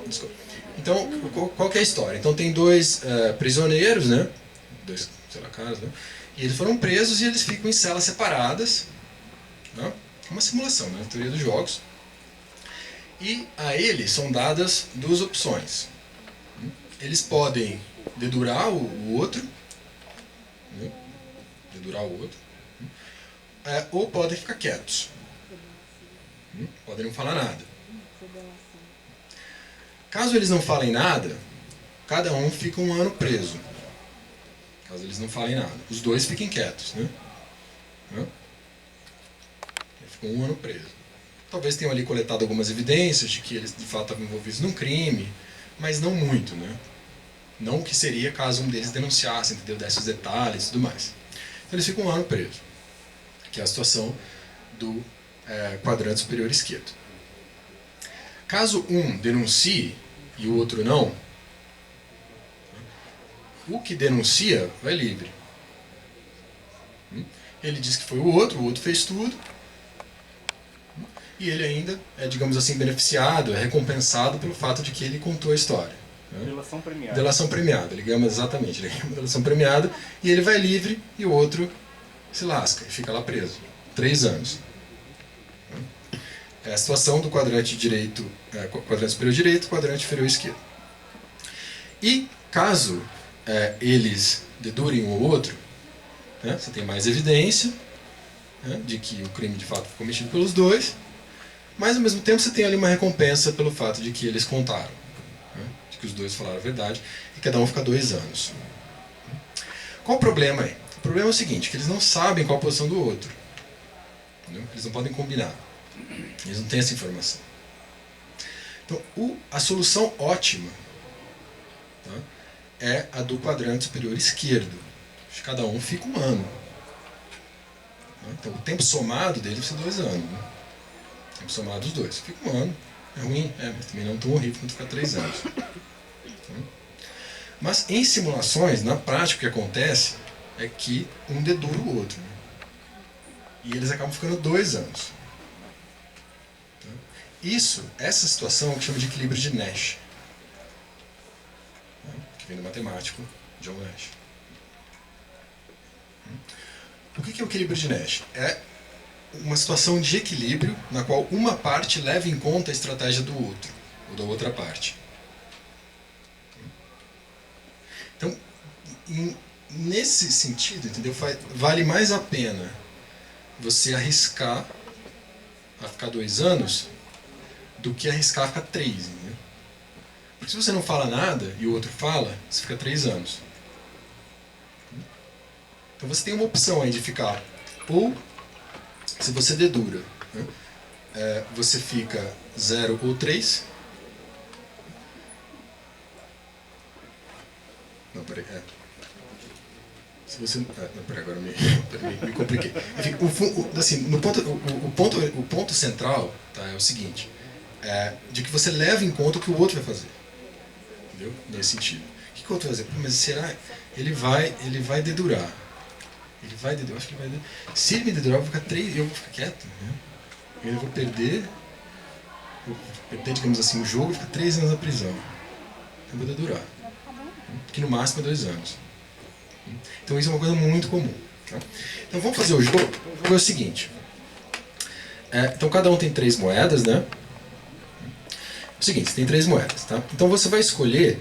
Desculpa. Então, qual que é a história? Então, tem dois prisioneiros, né? Dois, sei lá, caras, né? E eles foram presos e eles ficam em celas separadas. Né? É uma simulação, né? Teoria dos jogos. E a eles são dadas duas opções. Eles podem dedurar o outro, né? Ou podem ficar quietos. Podem não falar nada. Caso eles não falem nada, cada um fica um ano preso. Caso eles não falem nada. Os dois fiquem quietos, né? Ficam um ano preso. Talvez tenham ali coletado algumas evidências de que eles de fato estavam envolvidos num crime, mas não muito, né? Não o que seria caso um deles denunciasse, entendeu? Desse os detalhes e tudo mais. Então eles ficam um ano presos, que é a situação do quadrante superior esquerdo. Caso um denuncie e o outro não, o que denuncia vai livre. Ele diz que foi o outro fez tudo, e ele ainda é, digamos assim, beneficiado, é recompensado pelo fato de que ele contou a história. Delação premiada. Delação premiada, ele ganha exatamente, ele ganha uma delação premiada, e ele vai livre e o outro se lasca e fica lá preso. 3 anos. É a situação do quadrante direito, quadrante superior direito, quadrante inferior esquerdo. E caso eles dedurem um ou outro, né, você tem mais evidência, né, de que o crime de fato foi cometido pelos dois, mas ao mesmo tempo você tem ali uma recompensa pelo fato de que eles contaram, né, de que os dois falaram a verdade, e cada um fica 2 anos. Qual o problema aí? O problema é o seguinte, que eles não sabem qual a posição do outro. Entendeu? Eles não podem combinar. Eles não têm essa informação. Então, a solução ótima, tá, é a do quadrante superior esquerdo. Cada um fica 1 ano. Então, o tempo somado dele vai ser 2 anos. Né? O tempo somado dos dois. Fica 1 ano. É ruim? Mas também não tão horrível quanto ficar 3 anos. Mas, em simulações, na prática, o que acontece é que um dedura o outro. Né? E eles acabam ficando 2 anos. Essa situação é o que chama de equilíbrio de Nash, que vem do matemático John Nash. O que é o equilíbrio de Nash? É uma situação de equilíbrio na qual uma parte leva em conta a estratégia do outro, ou da outra parte. Então, nesse sentido, entendeu? Vale mais a pena você arriscar a ficar 2 anos do que arriscar a ficar 3. Né? Porque se você não fala nada e o outro fala, você fica 3 anos. Então você tem uma opção aí de ficar, ou se você dedura, né, você fica 0 ou 3. Não, peraí. Se você, não, peraí, agora me compliquei. Enfim, assim, o ponto central, tá, é o seguinte, de que você leva em conta o que o outro vai fazer. Entendeu? Nesse sentido. O que eu vou fazer? Pô, mas será? Ele vai dedurar. Ele vai dedurar, eu acho que ele vai dedurar. Se ele me dedurar, eu vou ficar quieto. Né? Eu vou perder, digamos assim, o jogo, ficar 3 anos na prisão. Eu vou dedurar. Que no máximo é 2 anos. Então isso é uma coisa muito comum. Tá? Então vamos fazer o jogo. O jogo é o seguinte. Então cada um tem 3 moedas, né? É o seguinte, você tem 3 moedas, tá? Então você vai escolher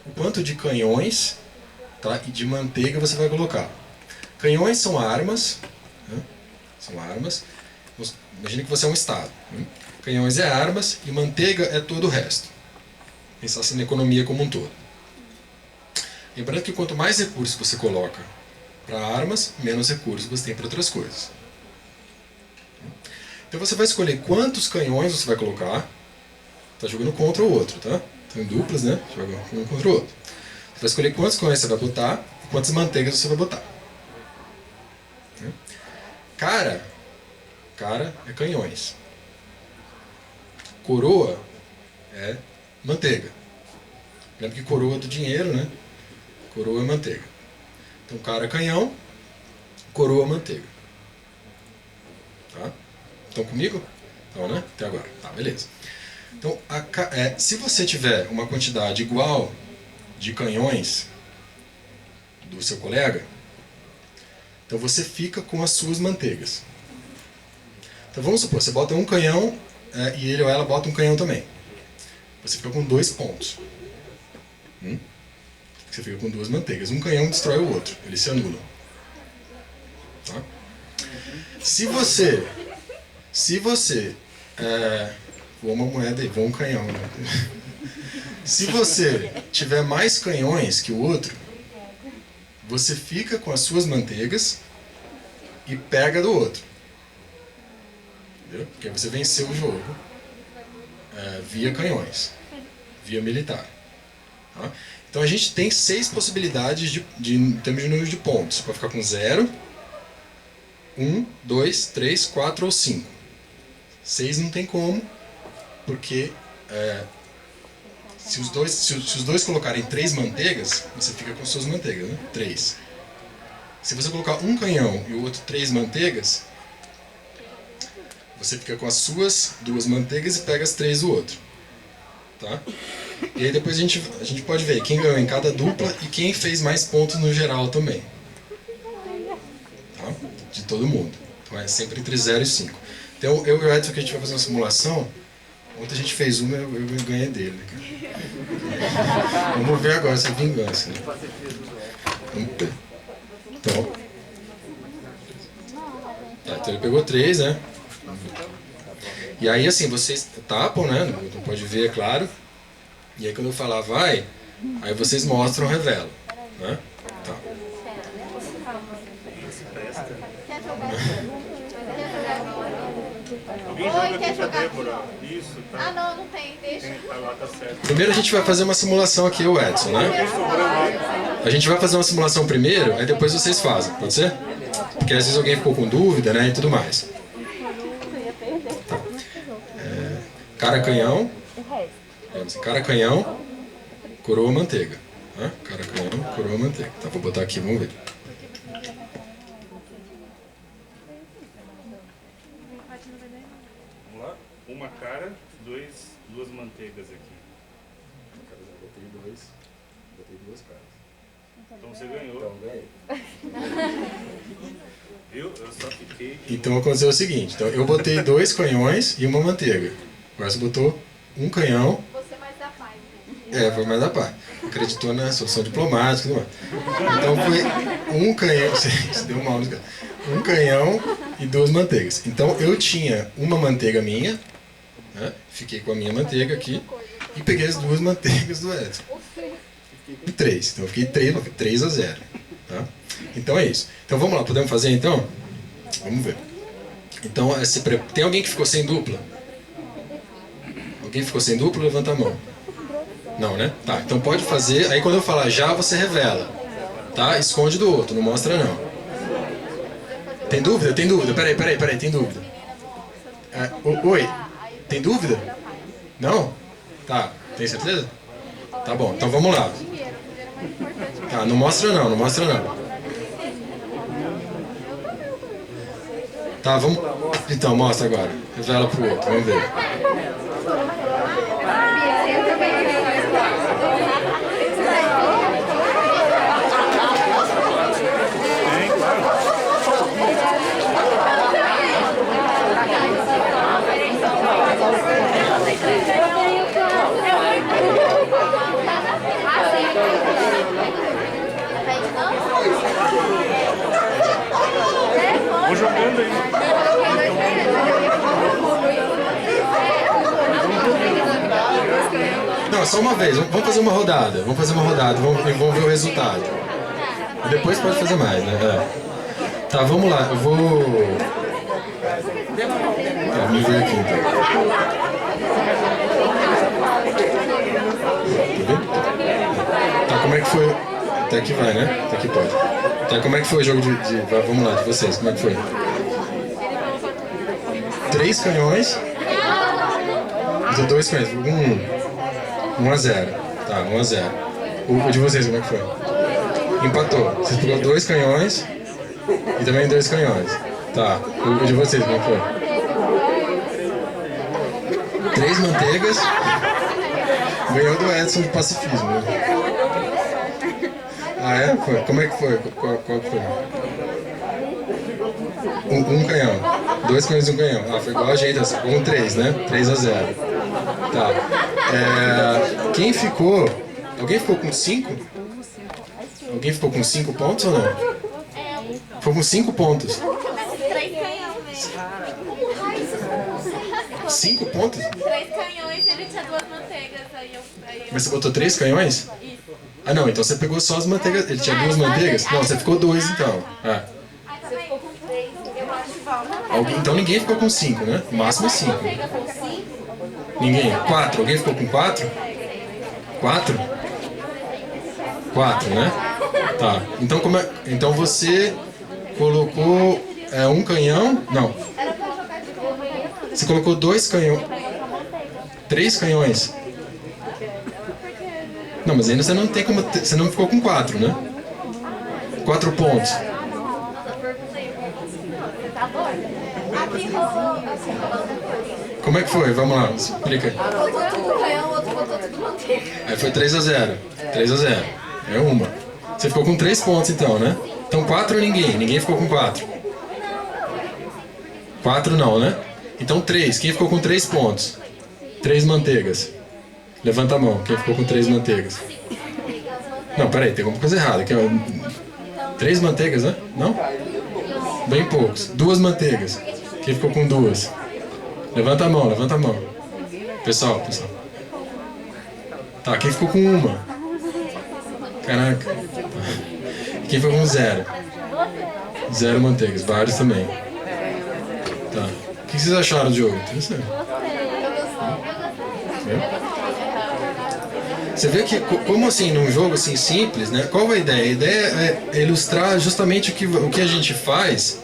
o quanto de canhões, tá, e de manteiga você vai colocar. Canhões são armas, né? São armas. Imagina que você é um estado. Né? Canhões é armas e manteiga é todo o resto. Pensar assim na economia como um todo. Lembrando que quanto mais recursos você coloca para armas, menos recursos você tem para outras coisas. Então você vai escolher quantos canhões você vai colocar. Está jogando contra o outro, tá? Então em duplas, né? Joga um contra o outro. Você vai escolher quantos canhões você vai botar e quantas manteigas você vai botar. Cara é canhões. Coroa é manteiga. Lembra que coroa é do dinheiro, né? Coroa é manteiga. Então cara é canhão, coroa é manteiga. Tá? Estão comigo? Então, né? Até agora. Tá, beleza. Então, se você tiver uma quantidade igual de canhões do seu colega, então você fica com as suas manteigas. Então vamos supor, você bota um canhão e ele ou ela bota um canhão também. Você fica com 2 pontos. Você fica com 2 manteigas. Um canhão destrói o outro, eles se anulam. Tá? Se você vou uma moeda e vou um canhão. Né? Se você tiver mais canhões que o outro, você fica com as suas manteigas e pega do outro. Entendeu? Porque você venceu o jogo via canhões, via militar. Tá? Então a gente tem 6 possibilidades em termos de número de pontos. Você pode ficar com 0, 1, 2, 3, 4 ou 5. 6 não tem como, porque se os dois colocarem 3 manteigas, você fica com suas manteigas, né? 3. Se você colocar um canhão e o outro 3 manteigas, você fica com as suas 2 manteigas e pega as 3 do outro. Tá? E aí depois a gente pode ver quem ganhou em cada dupla e quem fez mais pontos no geral também. Tá? De todo mundo. Então é sempre entre 0 e 5. Então eu e o Edson, que a gente vai fazer uma simulação. Ontem a gente fez uma e eu ganhei dele. Vamos ver agora essa vingança. Né? Vamos ver. Então ele pegou 3, né? E aí assim, vocês tapam, né? Não pode ver, é claro. E aí quando eu falar vai, aí vocês mostram, revelam. Né? Tá. Alguém joga aqui pra Débora. Isso, tá. não tem, deixa. Tá lá, tá certo. Primeiro a gente vai fazer uma simulação aqui, o Edson, né? A gente vai fazer uma simulação primeiro, aí depois vocês fazem, pode ser? Porque às vezes alguém ficou com dúvida, né, e tudo mais. Tá. Cara canhão, cara canhão, coroa manteiga. Tá? Cara canhão, coroa manteiga. Tá, vou botar aqui, vamos ver. Vamos lá. Uma cara, 2 manteigas aqui. Botei 2 caras. Então você ganhou. Então ganhei. Viu? Eu só fiquei... Então aconteceu o seguinte, então eu botei 2 canhões e uma manteiga. Agora você botou um canhão. Você mais da paz. Né? Foi mais da paz. Acreditou na solução diplomática e tudo mais. Então foi um canhão, você deu mal, um canhão e 2 manteigas. Então eu tinha uma manteiga minha, né? Fiquei com a minha manteiga aqui e peguei as 2 manteigas do Edson. Fiquei com 3. Então eu fiquei 3 a 0. Tá? Então é isso. Então vamos lá, podemos fazer então? Vamos ver. Então, tem alguém que ficou sem dupla? Alguém ficou sem dupla? Levanta a mão. Não, né? Tá, então pode fazer. Aí quando eu falar já, você revela. Tá? Esconde do outro, não mostra não. Tem dúvida? Tem dúvida? Peraí, tem dúvida. Oi? Tem dúvida? Não? Tá. Tem certeza? Tá bom, então vamos lá. Ah, não mostra não, não mostra não. Tá, vamos... Então, mostra agora. Revela pro outro, vamos ver. Vou jogando aí. Não, só uma vez. Vamos fazer uma rodada. Vamos fazer uma rodada. Vamos ver o resultado. E depois pode fazer mais, né? É. Tá, vamos lá. Eu vou... Tá, vamos ver aqui então. Tá, como é que foi? Até aqui vai, né? Até aqui pode. Tá, como é que foi o jogo vamos lá, de vocês, como é que foi? 3 canhões. 2 canhões, 1 a 0. Tá, 1 a 0. O de vocês, como é que foi? Empatou. Vocês pegou 2 canhões e também 2 canhões. Tá, o de vocês, como é que foi? 3 manteigas. Ganhou do Edson de pacifismo, né? Ah, é? Foi. Como é que foi? Qual foi? Um canhão. 2 canhões e 1 canhão. Ah, foi igual a gente, 3, né? 3 a 0. Tá. Quem ficou... Alguém ficou com 5? Alguém ficou com 5 pontos ou não? Ficou com 5 pontos. 5 pontos? 3 canhões e ele tinha 2 manteigas, Mas você botou 3 canhões? Ah, não, então você pegou só as manteigas. Ele tinha 2 manteigas? Não, você ficou 2 então. Ah. Você ficou com 3, eu acho. Então ninguém ficou com 5, né? O máximo é 5. Ninguém. 4. Alguém ficou com 4? 4? 4, né? Tá. Então, então você colocou 1 canhão? Não. Você colocou 2 canhões. 3 canhões. Não, mas ainda você não tem como... Você não ficou com 4, né? 4 pontos. Como é que foi? Vamos lá, explica. Aí foi 3 a 0. 3 a 0. É uma. Você ficou com 3 pontos então, né? Então 4 ninguém. Ninguém ficou com 4. 4 não, né? Então 3. Quem ficou com 3 pontos? 3 manteigas. Levanta a mão. Quem ficou com 3 manteigas? Não, peraí, tem alguma coisa errada. 3 manteigas, né? Não? Bem poucos. 2 manteigas. Quem ficou com 2? Levanta a mão, levanta a mão. Pessoal. Tá, quem ficou com 1? Caraca. Quem ficou com 0? 0 manteigas, vários também. Tá. O que vocês acharam do jogo? Interessante. Você vê que, como assim, num jogo assim simples, né? Qual é a ideia? A ideia é ilustrar justamente o que a gente faz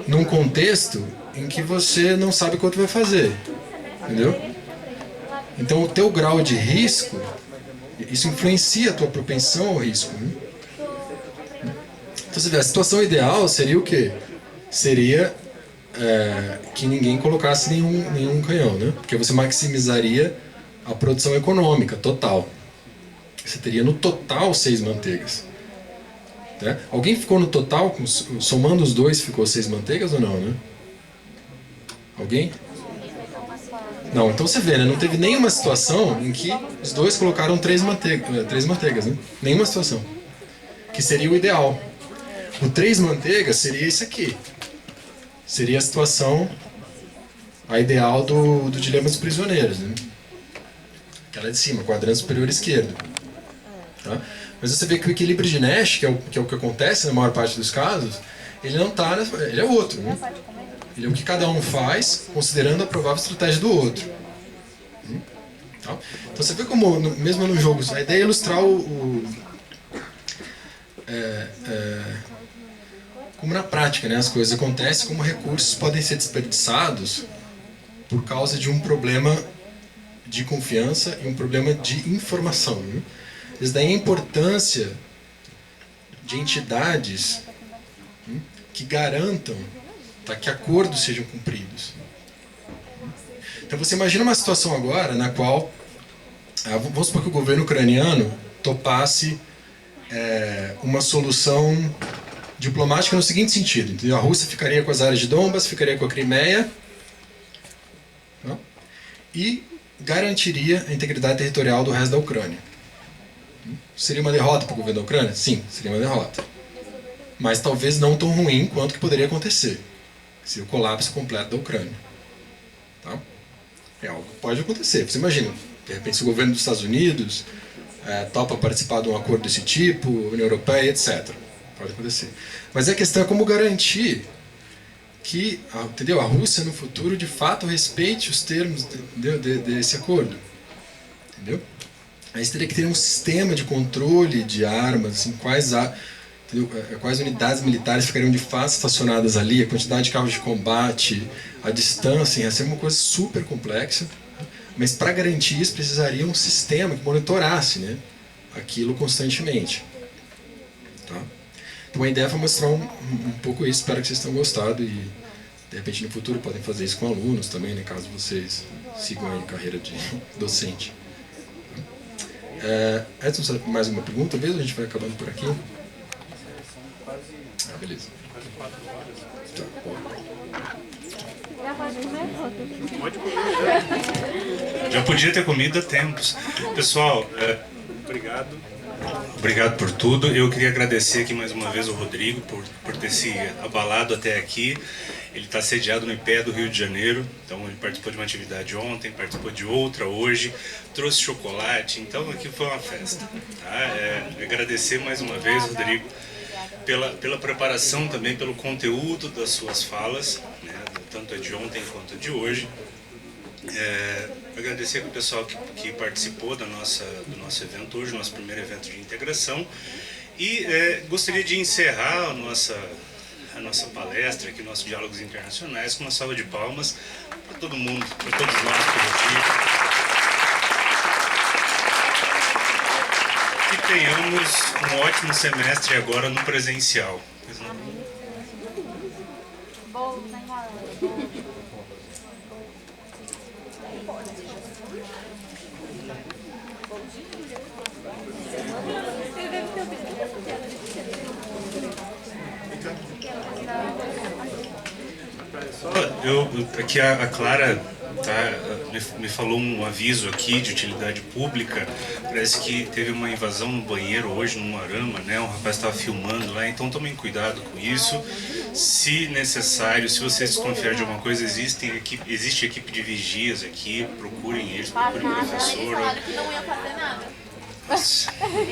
num contexto em que você não sabe o que o outro vai fazer, entendeu? Então o teu grau de risco, isso influencia a tua propensão ao risco, né? Então você vê, a situação ideal seria o quê? Seria que ninguém colocasse nenhum canhão, né? Porque você maximizaria a produção econômica total. Você teria no total 6 manteigas. Né? Alguém ficou no total, somando os dois, ficou 6 manteigas ou não, né? Alguém? Não, então você vê, né? Não teve nenhuma situação em que os dois colocaram 3 manteigas, né? Nenhuma situação. Que seria o ideal. O 3 manteigas seria isso aqui. Seria a situação, a ideal do dilema dos prisioneiros, né? Aquela de cima, quadrante superior esquerdo. Tá? Mas você vê que o equilíbrio de Nash, que é o que acontece na maior parte dos casos, ele não está, ele é outro, né? Ele é o que cada um faz, considerando a provável estratégia do outro. Tá? Então você vê como, mesmo no jogo, a ideia é ilustrar como na prática, né, as coisas acontecem, como recursos podem ser desperdiçados por causa de um problema de confiança e um problema de informação. Né? Isso daí a importância de entidades que garantam, tá, que acordos sejam cumpridos. Então você imagina uma situação agora na qual, vamos supor que o governo ucraniano topasse uma solução diplomática no seguinte sentido, entendeu? A Rússia ficaria com as áreas de Donbas, ficaria com a Crimeia, não? E garantiria a integridade territorial do resto da Ucrânia. Seria uma derrota para o governo da Ucrânia? Sim, seria uma derrota. Mas talvez não tão ruim quanto que poderia acontecer. Seria o colapso completo da Ucrânia. Tá? É algo que pode acontecer. Você imagina, de repente, se o governo dos Estados Unidos topa participar de um acordo desse tipo, União Europeia, etc. Pode acontecer. Mas a questão é como garantir que, entendeu, a Rússia no futuro de fato respeite os termos desse acordo. Entendeu? Aí você teria que ter um sistema de controle de armas, assim, quais unidades militares ficariam de fato estacionadas ali, a quantidade de carros de combate, a distância, ia ser uma coisa super complexa. Mas para garantir isso precisaria um sistema que monitorasse, né, aquilo constantemente. Tá? Então a ideia foi mostrar um pouco isso, espero que vocês tenham gostado e de repente no futuro podem fazer isso com alunos também, né, caso vocês sigam aí a carreira de docente. Edson, mais uma pergunta mesmo? A gente vai acabando por aqui. Beleza. Tá, Pode comer. Já podia ter comido há tempos. Pessoal, obrigado. Obrigado por tudo. Eu queria agradecer aqui mais uma vez o Rodrigo por ter se abalado até aqui. Ele está sediado no IPE do Rio de Janeiro, então ele participou de uma atividade ontem, participou de outra hoje, trouxe chocolate, então aqui foi uma festa. Tá? Agradecer mais uma vez, Rodrigo, pela preparação também, pelo conteúdo das suas falas, né, tanto a de ontem quanto a de hoje. Agradecer ao pessoal que participou do nosso evento hoje, nosso primeiro evento de integração. E gostaria de encerrar a nossa palestra aqui, nosso Diálogos Internacionais, com uma salva de palmas para todo mundo, para todos nós por aqui. Que tenhamos um ótimo semestre agora no presencial. Aqui a Clara me falou um aviso aqui de utilidade pública. Parece que teve uma invasão no banheiro hoje, no Moarama, né? Um rapaz estava filmando lá, então tomem cuidado com isso. Se necessário, se vocês desconfiarem de alguma coisa, existe equipe de vigias aqui, procurem eles, procurem o professor. Eles falaram que não ia fazer nada.